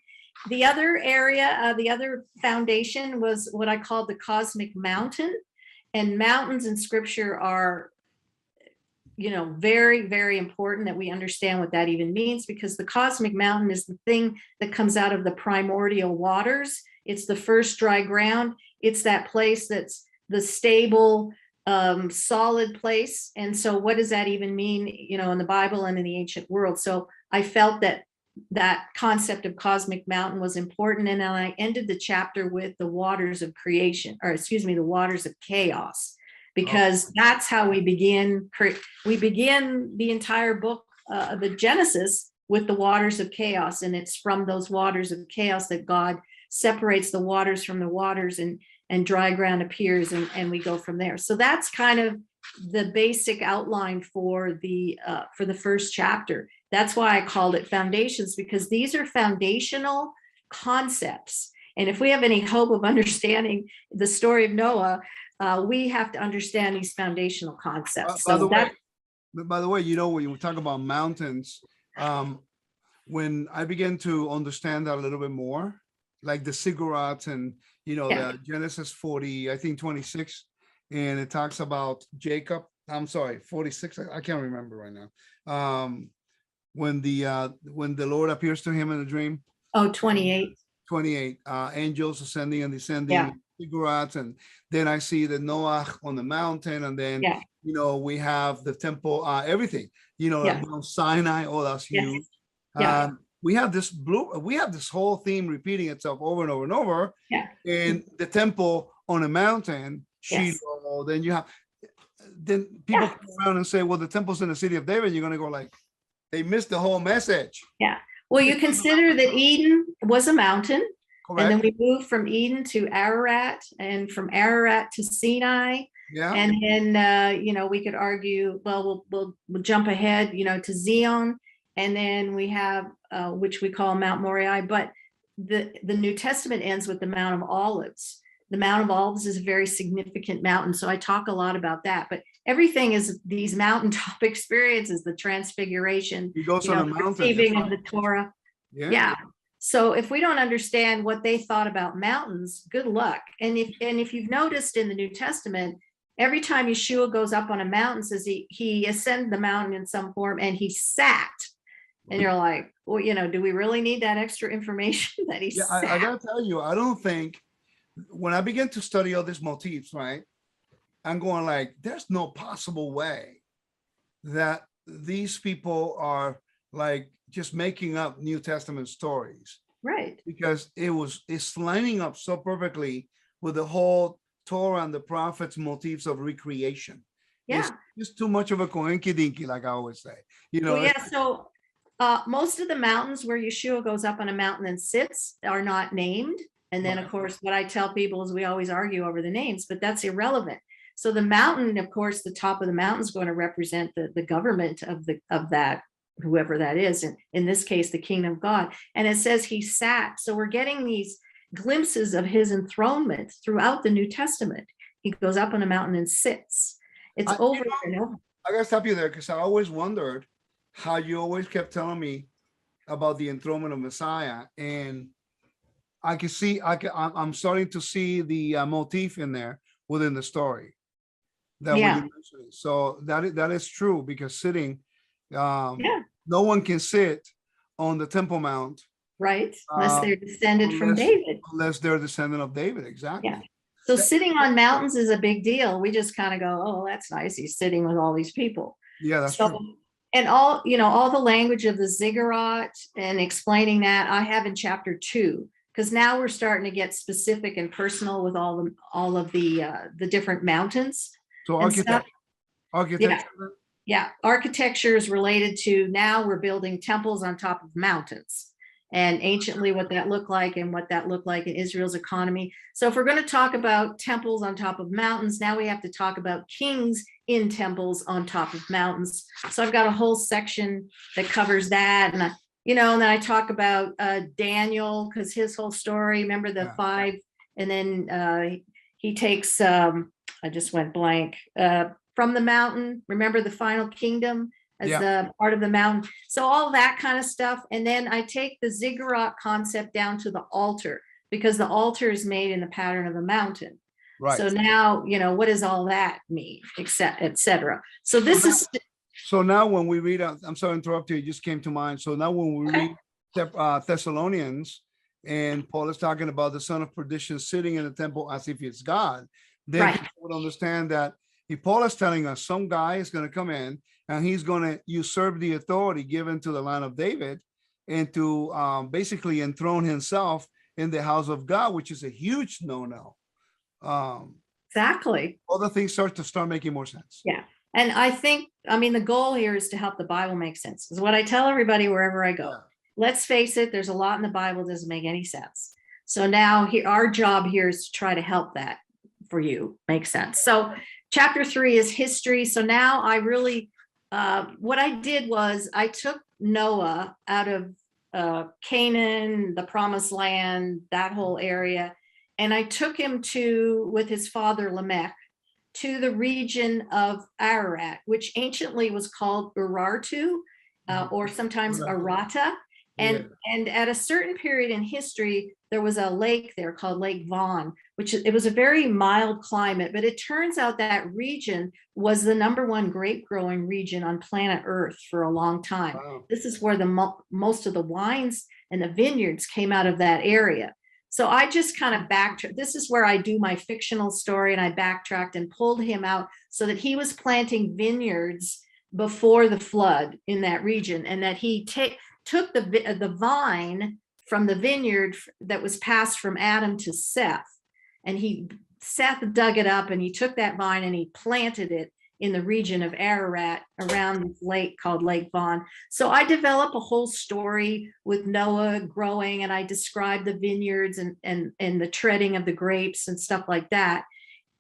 The other area, the other foundation was what I called the cosmic mountain. And mountains in scripture are, very, very important that we understand what that even means, because the cosmic mountain is the thing that comes out of the primordial waters. It's the first dry ground. It's that place that's the stable, solid place. And so what does that even mean, in the Bible and in the ancient world? So I felt that concept of cosmic mountain was important. And then I ended the chapter with the waters of creation, or excuse me, the waters of chaos, because that's how we begin. We begin the entire book, the Genesis, with the waters of chaos. And it's from those waters of chaos that God separates the waters from the waters, and dry ground appears, and we go from there. So that's kind of the basic outline for the first chapter. That's why I called it foundations, because these are foundational concepts. And if we have any hope of understanding the story of Noah, we have to understand these foundational concepts. By the way, when you talk about mountains, when I began to understand that a little bit more, like the ziggurats and the Genesis 40, I think 26, and it talks about Jacob. I'm sorry, 46. I can't remember right now. When the Lord appears to him in a dream. Oh, 28. 28 angels ascending and descending, ziggurats, and then I see the Noah on the mountain, and then we have the temple, everything, Mount Sinai. Oh, that's huge. We have this whole theme repeating itself over and over and over. In the temple on a mountain, Shiloh. Then people come around and say, well, the temple's in the city of David. You're going to go like, they missed the whole message. Well, you consider that Eden was a mountain. Correct. And then we moved from Eden to Ararat, and from Ararat to Sinai. And then, we could argue, well, we'll jump ahead, to Zion. And then we have, which we call Mount Moriah. But the New Testament ends with the Mount of Olives. The Mount of Olives is a very significant mountain. So I talk a lot about that. But everything is these mountaintop experiences, the transfiguration, receiving of the Torah. So if we don't understand what they thought about mountains, good luck. And if you've noticed in the New Testament, every time Yeshua goes up on a mountain, says he ascended the mountain in some form and he sat. And you're like, well, do we really need that extra information that he sat? I gotta tell you, I don't think, when I began to study all these motifs, right, I'm going like, there's no possible way that these people are like just making up New Testament stories. Right. Because it's lining up so perfectly with the whole Torah and the prophets motifs of recreation. It's just too much of a coinky-dinky, like I always say. So most of the mountains where Yeshua goes up on a mountain and sits are not named. And then, of course, what I tell people is we always argue over the names, but that's irrelevant. So the mountain, of course, the top of the mountain is going to represent the government of that, whoever that is, and in this case, the kingdom of God. And it says he sat. So we're getting these glimpses of his enthronement throughout the New Testament. He goes up on a mountain and sits. It's over and over. I gotta stop you there, because I always wondered how you always kept telling me about the enthronement of Messiah, and I can see, I'm starting to see the motif in there within the story that we mentioned. So that is true, because sitting, no one can sit on the Temple Mount, right? Unless they're descended from David. Unless they're a descendant of David, exactly. So sitting on mountains is a big deal. We just kind of go, oh, that's nice. He's sitting with all these people. Yeah, that's true. And all the language of the ziggurat and explaining that I have in chapter 2. Because now we're starting to get specific and personal with all of the different mountains. So architecture. Architecture is related to, now we're building temples on top of mountains, and anciently what that looked like and what that looked like in Israel's economy. So if we're going to talk about temples on top of mountains, now we have to talk about kings in temples on top of mountains. So I've got a whole section that covers that, and and then I talk about Daniel, because his whole story, remember the 5, and then he takes, I just went blank, from the mountain. Remember the final kingdom as the part of the mountain. So all that kind of stuff. And then I take the ziggurat concept down to the altar, because the altar is made in the pattern of the mountain. Right. So now, what does all that mean, et cetera. So this is. So now when we read, I'm sorry to interrupt you, it just came to mind. So now when we read Thessalonians, and Paul is talking about the son of perdition sitting in the temple as if it's God, then people would understand that Paul is telling us some guy is going to come in and he's going to usurp the authority given to the line of David, and to basically enthrone himself in the house of God, which is a huge no-no. Exactly. All the things start making more sense. Yeah. And I think, the goal here is to help the Bible make sense. Is what I tell everybody wherever I go. Yeah. Let's face it, there's a lot in the Bible that doesn't make any sense. So now our job here is to try to help that for you make sense. So chapter 3 is history. So now I really, what I did was I took Noah out of Canaan, the promised land, that whole area, and I took him with his father Lamech, to the region of Ararat, which anciently was called Urartu, or sometimes Arata. And at a certain period in history, there was a lake there called Lake Von, it was a very mild climate, but it turns out that region was the #1 grape growing region on planet Earth for a long time. Wow. This is where most of the wines and the vineyards came out of that area. So I just kind of backtracked. This is where I do my fictional story, and I backtracked and pulled him out so that he was planting vineyards before the flood in that region, and that he took the vine from the vineyard that was passed from Adam to Seth, and Seth dug it up, and he took that vine and he planted it in the region of Ararat around this lake called Lake Von. So I develop a whole story with Noah growing, and I describe the vineyards and the treading of the grapes and stuff like that.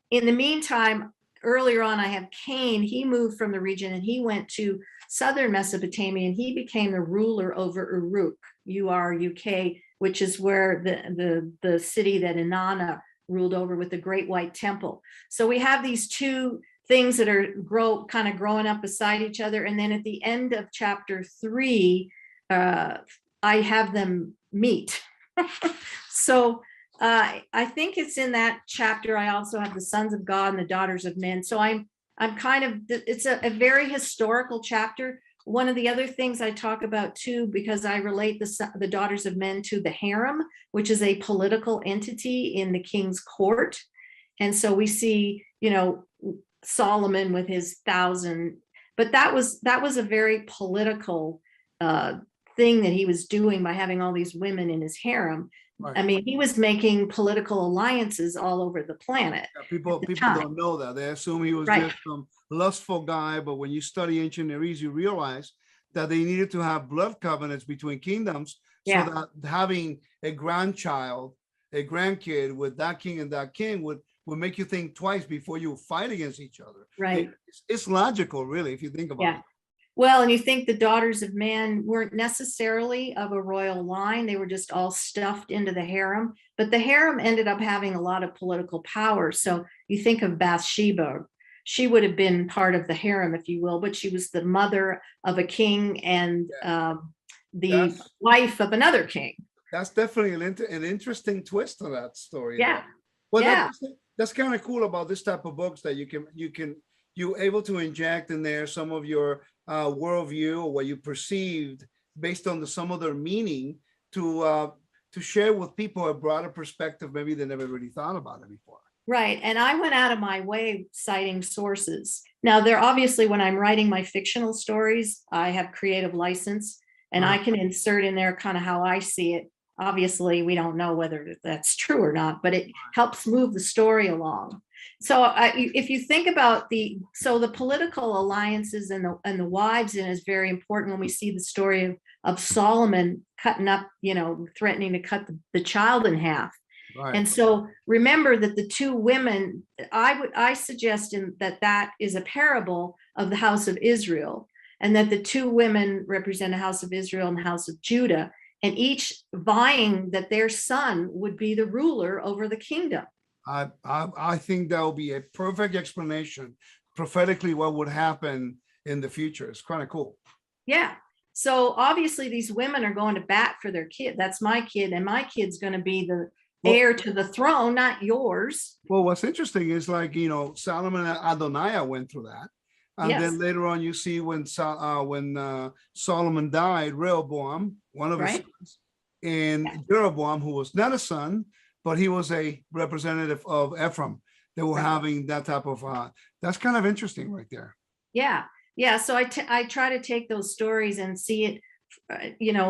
In the meantime, earlier on, I have Cain. He moved from the region and he went to southern Mesopotamia, and he became the ruler over Uruk, U-R-U-K, which is where the city that Inanna ruled over with the Great White Temple. So we have these two things that are growing up beside each other. And then at the end of chapter 3, I have them meet. So I think it's in that chapter. I also have the sons of God and the daughters of men. So it's a very historical chapter. One of the other things I talk about too, because I relate the daughters of men to the harem, which is a political entity in the king's court. And so we see, Solomon with his 1,000, but that was a very political thing that he was doing by having all these women in his harem. Right. He was making political alliances all over the planet. Yeah, people don't know that. They assume he was just some lustful guy, but when you study ancient Near East, you realize that they needed to have blood covenants between kingdoms, so that having a grandchild, a grandkid with that king and that king would make you think twice before you fight against each other. Right. It's logical, really, if you think about it. Well, and you think the daughters of men weren't necessarily of a royal line. They were just all stuffed into the harem. But the harem ended up having a lot of political power. So you think of Bathsheba. She would have been part of the harem, if you will, but she was the mother of a king and the wife of another king. That's definitely an interesting twist to that story. Yeah. Well, that's kind of cool about this type of books, that you're able to inject in there some of your worldview, or what you perceived based on some of their meaning, to share with people a broader perspective. Maybe they never really thought about it before. Right. And I went out of my way citing sources. Now, they're obviously, when I'm writing my fictional stories, I have creative license, and I can insert in there kind of how I see it. Obviously, we don't know whether that's true or not, but it helps move the story along. So if you think about the political alliances and the wives in is very important when we see the story of Solomon cutting up, threatening to cut the child in half. Right. And so remember that the two women, I suggest that is a parable of the house of Israel, and that the two women represent the house of Israel and the house of Judah, and each vying that their son would be the ruler over the kingdom. I think that will be a perfect explanation prophetically what would happen in the future. It's kind of cool. Yeah. So obviously these women are going to bat for their kid. That's my kid, and my kid's going to be the Well, heir to the throne, not yours. well, what's interesting is like, Solomon and Adoniah went through that. And then Yes. later on, you see when Solomon died, Rehoboam, one of his Right. sons, and Yeah. Jeroboam, who was not a son, but he was a representative of Ephraim. They were Right. having that type of, that's kind of interesting right there. Yeah. Yeah. So I try to take those stories and see it,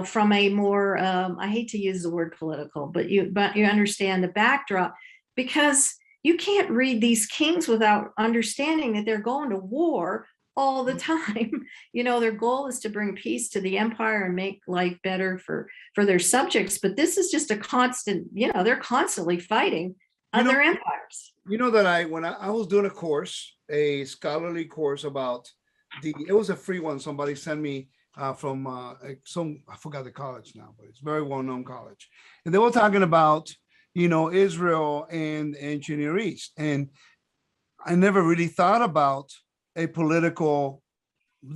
from a more, I hate to use the word political, but you understand the backdrop, because you can't read these kings without understanding that they're going to war all the time. Their goal is to bring peace to the empire and make life better for their subjects. But this is just a constant, they're constantly fighting You know, other empires. that when I was doing a scholarly course about it was a free one. Somebody sent me from I forgot the college now, but it's a very well-known college. And they were talking about, Israel and ancient Near East. And I never really thought about the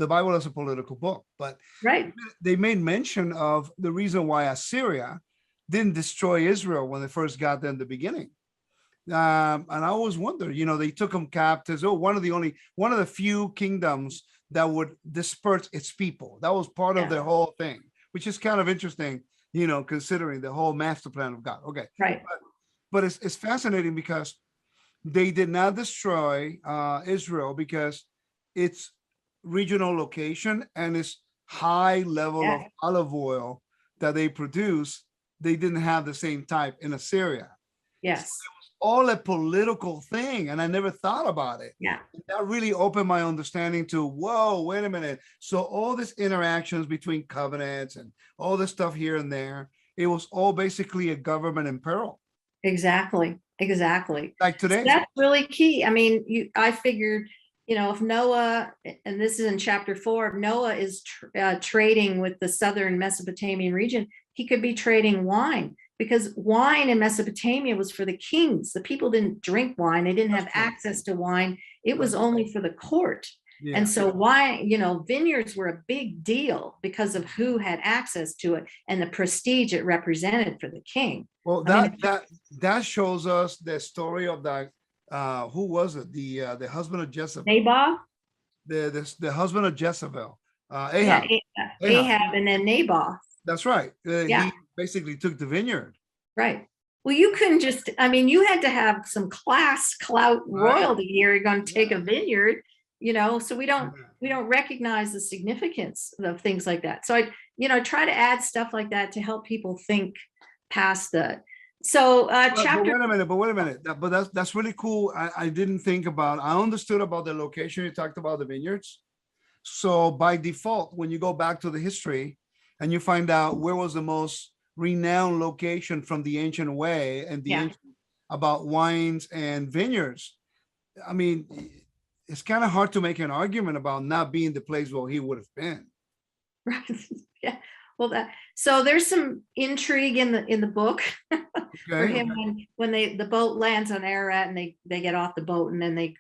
Bible as a political book, but Right. they made mention of the reason why Assyria didn't destroy Israel when they first got there in the beginning. And I always wonder, they took them captives. Oh, one of the few kingdoms that would disperse its people. That was part of Yeah. their whole thing, which is kind of interesting, considering the whole master plan of God. Okay. Right. But it's fascinating because they did not destroy Israel because its regional location and its high level of Yeah. olive oil that they produce, they didn't have the same type in Assyria. Yes. All a political thing, and I never thought about it. Yeah. That really opened my understanding to, whoa, wait a minute. So all these interactions between covenants and all this stuff here and there, it was all basically a government in peril. Exactly. Like So today. that's really key. I mean, I figured, if Noah, and this is in chapter 4, if Noah is trading with the southern Mesopotamian region, he could be trading wine, because wine in Mesopotamia was for the kings. The people didn't drink wine. They didn't have access to wine. It was only for the court. Yeah. And so wine, vineyards were a big deal because of who had access to it and the prestige it represented for the king. Well, that shows us the story of that. Who was it? The husband of Jezebel. Naboth. The husband of Jezebel. Yeah, Ahab. Ahab and then Naboth. That's right. Yeah. He basically took the vineyard. Right. Well, you couldn't just, you had to have some clout, royalty here. You're going to take a vineyard, so we don't recognize the significance of things like that. So I try to add stuff like that to help people think past that. So chapter. But wait a minute. But that's really cool. I didn't think about, I understood about the location. You talked about the vineyards. So by default, when you go back to the history and you find out where was the most renowned location from the ancient way and about wines and vineyards, I mean, it's kind of hard to make an argument about not being the place where he would have been. Right. Yeah. Well, so there's some intrigue in the book for him when the boat lands on Ararat and they get off the boat, and then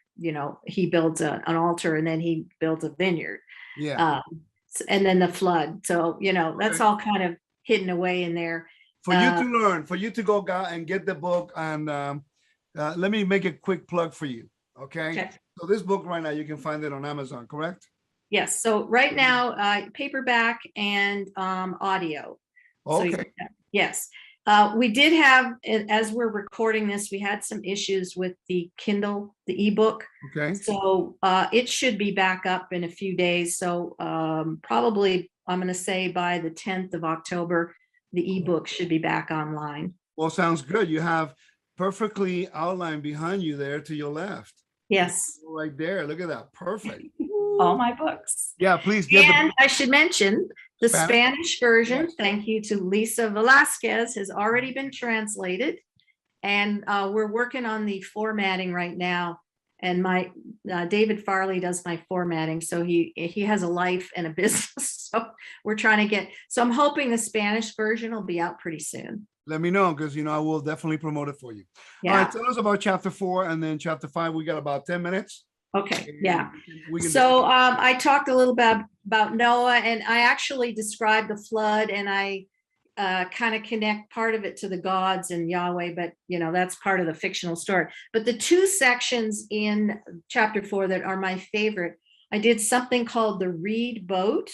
he builds an altar, and then he builds a vineyard. Yeah. And then the flood. So that's all kind of hidden away in there. For you to learn, for you to go and get the book, and let me make a quick plug for you. Okay. So this book right now, you can find it on Amazon, correct? Yes. So right now, paperback and audio. Okay. So, yes. We did have, as we're recording this, we had some issues with the Kindle, the ebook. Okay. So it should be back up in a few days. So probably, I'm going to say by the 10th of October, the ebook should be back online. Well, sounds good. You have perfectly outlined behind you there to your left. Yes. Right there. Look at that. Perfect. All my books. Yeah, please. And I should mention the Spanish version. Yes. Thank you to Lisa Velasquez, has already been translated. And we're working on the formatting right now. And my David Farley does my formatting. So he has a life and a business. So we're trying to so I'm hoping the Spanish version will be out pretty soon. Let me know, because I will definitely promote it for you. All right, Yeah. tell us about chapter 4 and then chapter 5. We got about 10 minutes. Okay. And Yeah. we can So I talked a little bit about Noah, and I actually described the flood, and I kind of connect part of it to the gods and Yahweh, but that's part of the fictional story. But the two sections in chapter 4 that are my favorite, I did something called the reed boat,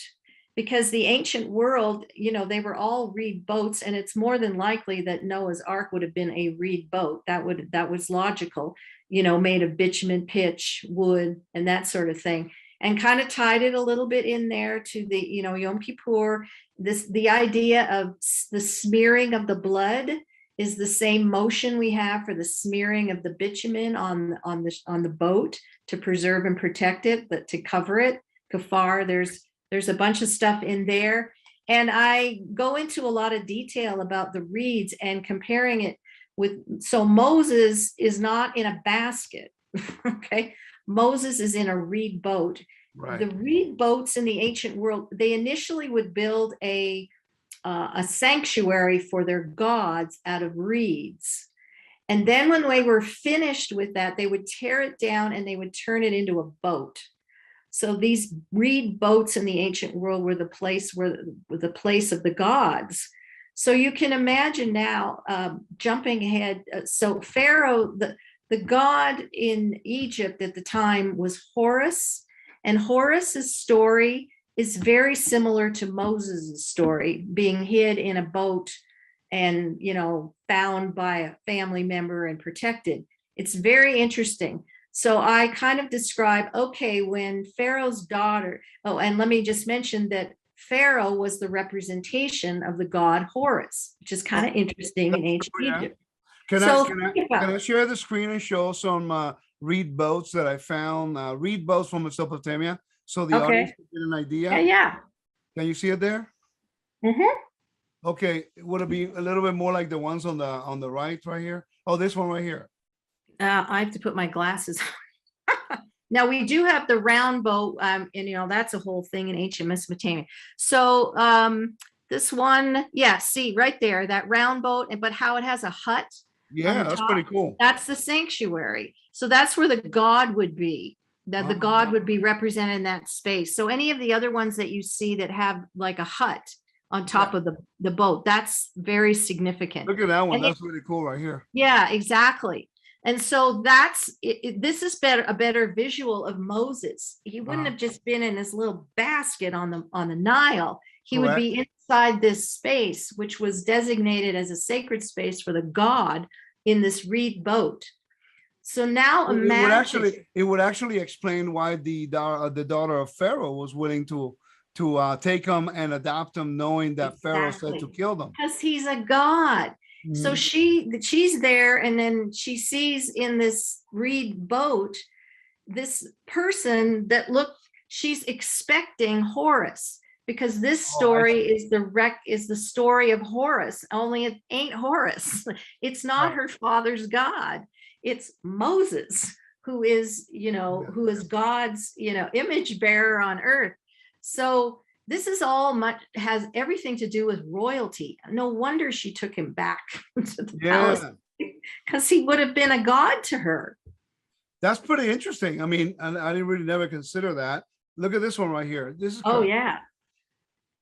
because the ancient world, they were all reed boats, and it's more than likely that Noah's Ark would have been a reed boat. That was logical, made of bitumen, pitch, wood, and that sort of thing. And kind of tied it a little bit in there to the, Yom Kippur. The idea of the smearing of the blood is the same motion we have for the smearing of the bitumen on the boat to preserve and protect it, but to cover it. Kafar, there's a bunch of stuff in there. And I go into a lot of detail about the reeds and comparing it so Moses is not in a basket. Okay. Moses is in a reed boat. right. The reed boats in the ancient world, they initially would build a sanctuary for their gods out of reeds. And then when they were finished with that, they would tear it down and they would turn it into a boat. So these reed boats in the ancient world were the place of the gods. So you can imagine now, jumping ahead. So Pharaoh, the god in Egypt at the time was Horus, and Horus's story is very similar to Moses' story, being hid in a boat and found by a family member and protected. It's very interesting. So I kind of describe, okay, when Pharaoh's daughter, and let me just mention that Pharaoh was the representation of the god Horus, which is kind of interesting in ancient Egypt. Can I share the screen and show some reed boats that I found? Reed boats from Mesopotamia, so the audience can get an idea. Yeah. Can you see it there? Mm-hmm. Okay, would it be a little bit more like the ones on the right here? Oh, this one right here. I have to put my glasses on. Now we do have the round boat, and that's a whole thing in ancient Mesopotamia. So this one, see right there, that round boat, but how it has a hut. Yeah, that's pretty cool. That's the sanctuary. So that's where the god would be. That the god would be represented in that space. So any of the other ones that you see that have like a hut on top of the boat, that's very significant. Look at that one. That's really cool right here. Yeah, exactly. And so this is a better visual of Moses. He wouldn't have just been in his little basket on the Nile. He would be inside this space, which was designated as a sacred space for the god in this reed boat. So now imagine it would actually explain why the daughter of Pharaoh was willing to take him and adopt him, knowing that Pharaoh said to kill them. Because he's a god. So she's there, and then she sees in this reed boat this person that she's expecting Horus, because this story is the story of Horus, only it ain't Horus. It's not her father's god. It's Moses, who is God's image bearer on earth. So this is has everything to do with royalty. No wonder she took him back to the palace, because he would have been a god to her. That's pretty interesting. I mean, I didn't really never consider that. Look at this one right here. This is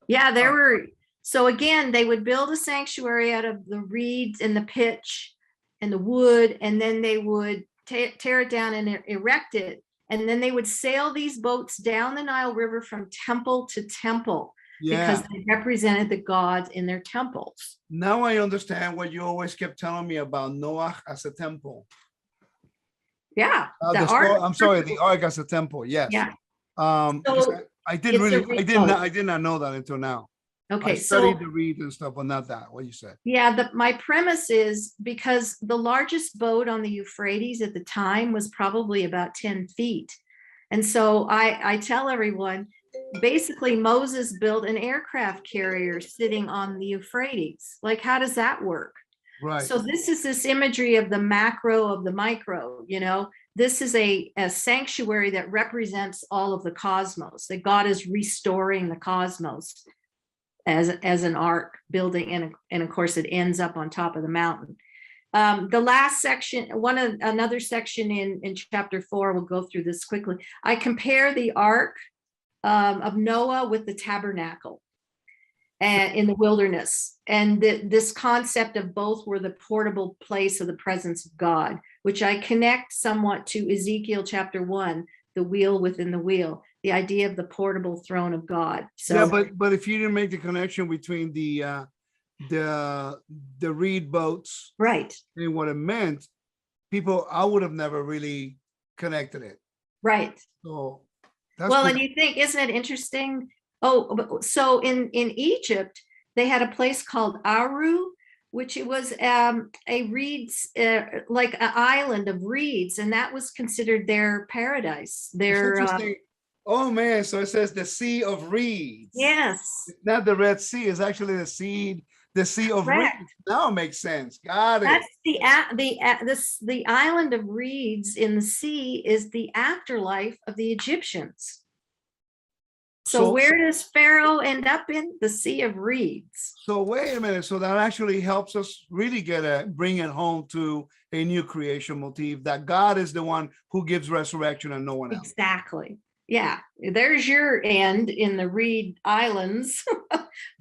there were. So again, they would build a sanctuary out of the reeds and the pitch and the wood, and then they would tear it down and erect it. And then they would sail these boats down the Nile River from temple to temple, because they represented the gods in their temples. Now I understand what you always kept telling me about Noah as a temple. Yeah. The ark as a temple. Yes. Yeah. I did not know that until now. Okay, I studied the reeds and stuff, but not that, what you said. Yeah, my premise is because the largest boat on the Euphrates at the time was probably about 10 feet. And so I tell everyone, basically Moses built an aircraft carrier sitting on the Euphrates. Like, how does that work? Right. So this imagery of the macro of the micro, this is a sanctuary that represents all of the cosmos, that God is restoring the cosmos. as an ark building, and of course it ends up on top of the mountain. The last section, another section in chapter 4, we'll go through this quickly. I compare the ark of Noah with the tabernacle and in the wilderness, and this concept of both were the portable place of the presence of God, which I connect somewhat to Ezekiel chapter 1, the wheel within the wheel, the idea of the portable throne of God. So yeah, but if you didn't make the connection between the reed boats, right, and what it meant, I would have never really connected it. right. So that's Well, cool. and you think, isn't it interesting? Oh, so in Egypt, they had a place called Aru, which it was a reeds, like an island of reeds, and that was considered their paradise. Their oh man, so it says the Sea of Reeds. yes, It's not the Red Sea, it's actually the Sea of Reeds. Now it makes sense. Got it. That's the island of reeds in the sea is the afterlife of the Egyptians. So where does Pharaoh end up in? The Sea of Reeds. So wait a minute. So that actually helps us really bring it home to a new creation motif, that God is the one who gives resurrection and no one else. Exactly. Yeah. There's your end in the Reed Islands.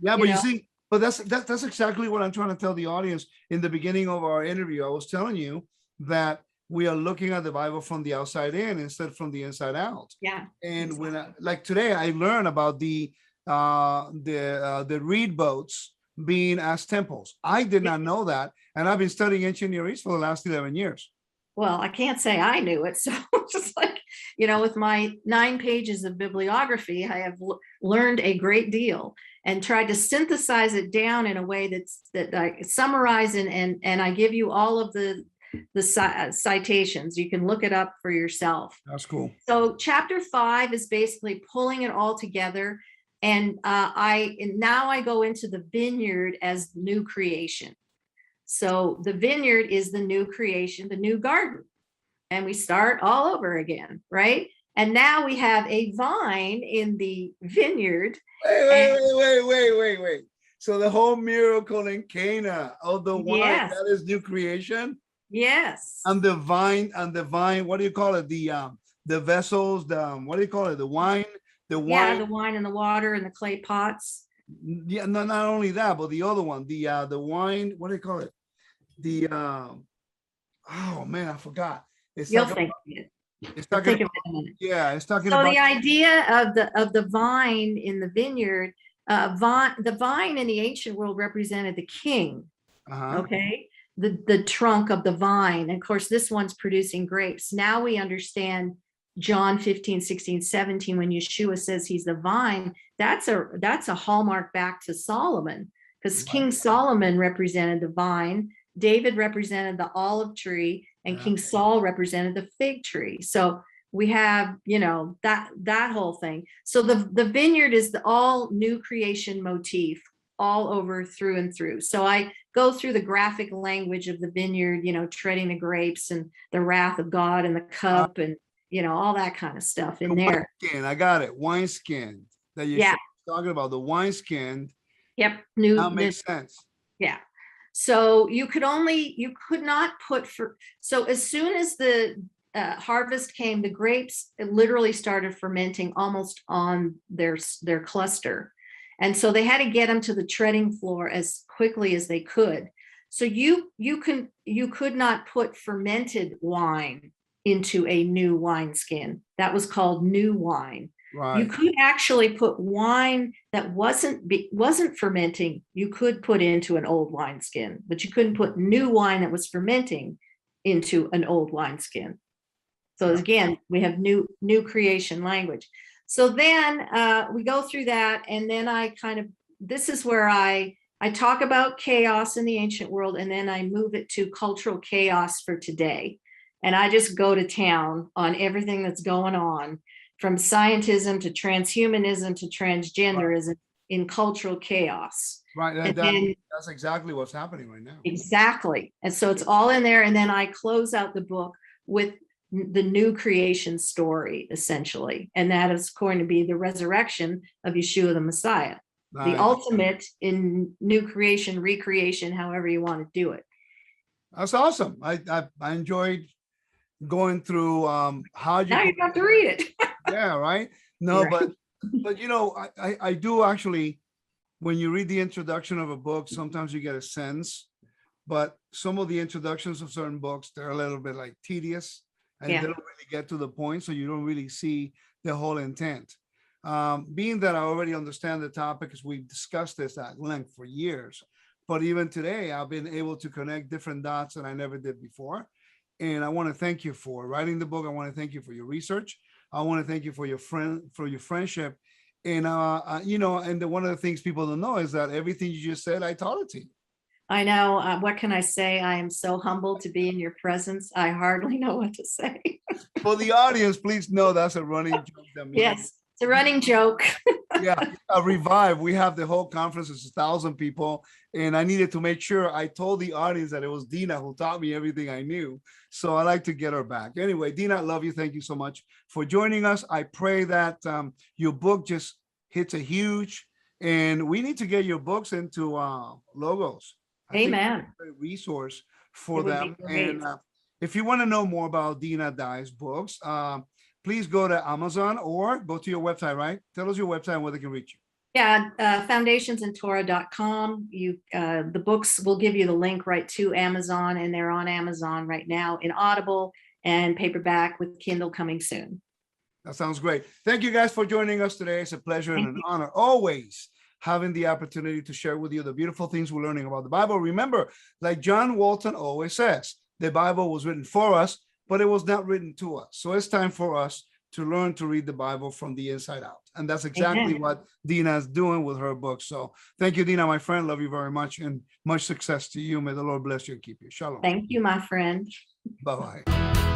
Yeah, but you see, but that's exactly what I'm trying to tell the audience. In the beginning of our interview, I was telling you that we are looking at the Bible from the outside in instead from the inside out. Yeah. And exactly. Like today, I learned about the reed boats being as temples. I did not know that, and I've been studying ancient Near East for the last 11 years. Well, I can't say I knew it. So just like, with my 9 pages of bibliography, I have learned a great deal and tried to synthesize it down in a way that I summarize and I give you all of the citations. You can look it up for yourself. That's cool. So chapter 5 is basically pulling it all together. And now I go into the vineyard as new creation. So the vineyard is the new creation, the new garden. And we start all over again, right? And now we have a vine in the vineyard. Wait. So the whole miracle in Cana of the wine, yes, that is new creation? Yes. And the vine, what do you call it? The vessels, what do you call it? The wine, the wine and the water and the clay pots. Yeah, no, not only that, but the other one, the wine, what do you call it? Oh man, I forgot. You'll think of it. It's talking about, yeah, it's talking so about the idea of the vine in the vineyard, the vine in the ancient world represented the king. Okay. The trunk of the vine. And of course, this one's producing grapes. Now we understand John 15, 16, 17, when Yeshua says he's the vine, that's a hallmark back to Solomon, because King Solomon represented the vine, David represented the olive tree, and King Saul represented the fig tree. So we have, that whole thing. So the vineyard is the all new creation motif all over through and through. So I go through the graphic language of the vineyard, treading the grapes and the wrath of God and the cup and, all that kind of stuff in there. Skin, I got it. Wine skin that you're talking about, the wine skin. Yep. That makes sense. Yeah. So you could not put so as soon as the harvest came, the grapes literally started fermenting almost on their cluster. And so they had to get them to the treading floor as quickly as they could. So you could not put fermented wine into a new wineskin. That was called new wine. Right. You could actually put wine that wasn't fermenting. You could put into an old wineskin, but you couldn't put new wine that was fermenting into an old wineskin. So again, we have new creation language. So then we go through that, and then this is where I talk about chaos in the ancient world, and then I move it to cultural chaos for today. And I just go to town on everything that's going on, from scientism to transhumanism to transgenderism in cultural chaos. Right. That's exactly what's happening right now. Exactly. And so it's all in there. And then I close out the book with the new creation story, essentially. And that is going to be the resurrection of Yeshua the Messiah. the Nice. ultimate in new creation, recreation, however you want to do it. That's awesome. I enjoyed going through how you Now you put don't have to read it. yeah, right. No, Right. but I do actually, when you read the introduction of a book, sometimes you get a sense, but some of the introductions of certain books, they're a little bit like tedious and Yeah. they don't really get to the point, so you don't really see the whole intent. Being that I already understand the topic, as we've discussed this at length for years, but even today I've been able to connect different dots that I never did before. And I want to thank you for writing the book. I want to thank you for your research. I want to thank you for your friendship. And one of the things people don't know is that everything you just said, I taught it to you. I know. What can I say? I am so humbled to be in your presence. I hardly know what to say. For the audience, please know that's a running joke that me and Yes, it's a running joke. yeah, a revive. We have the whole conference, it's 1,000 people, and I needed to make sure I told the audience that it was Dinah who taught me everything I knew. So I like to get her back. Anyway, Dinah, I love you. Thank you so much for joining us. I pray that your book just hits a huge, and we need to get your books into logos. I think it's Amen. a great resource for It would be them. great. And if you want to know more about Dinah Dye's books, please go to Amazon or go to your website, right? Tell us your website and where they can reach you. Yeah, foundationsandtorah.com. The books will give you the link right to Amazon, and they're on Amazon right now in Audible and paperback with Kindle coming soon. That sounds great. Thank you guys for joining us today. It's a pleasure and Thank an you. honor always having the opportunity to share with you the beautiful things we're learning about the Bible. Remember, like John Walton always says, the Bible was written for us, but it was not written to us. So it's time for us to learn to read the Bible from the inside out. And that's exactly Amen. what Dinah is doing with her book. So thank you, Dinah, my friend. Love you very much and much success to you. May the Lord bless you and keep you. Shalom. Thank you, my friend. Bye-bye.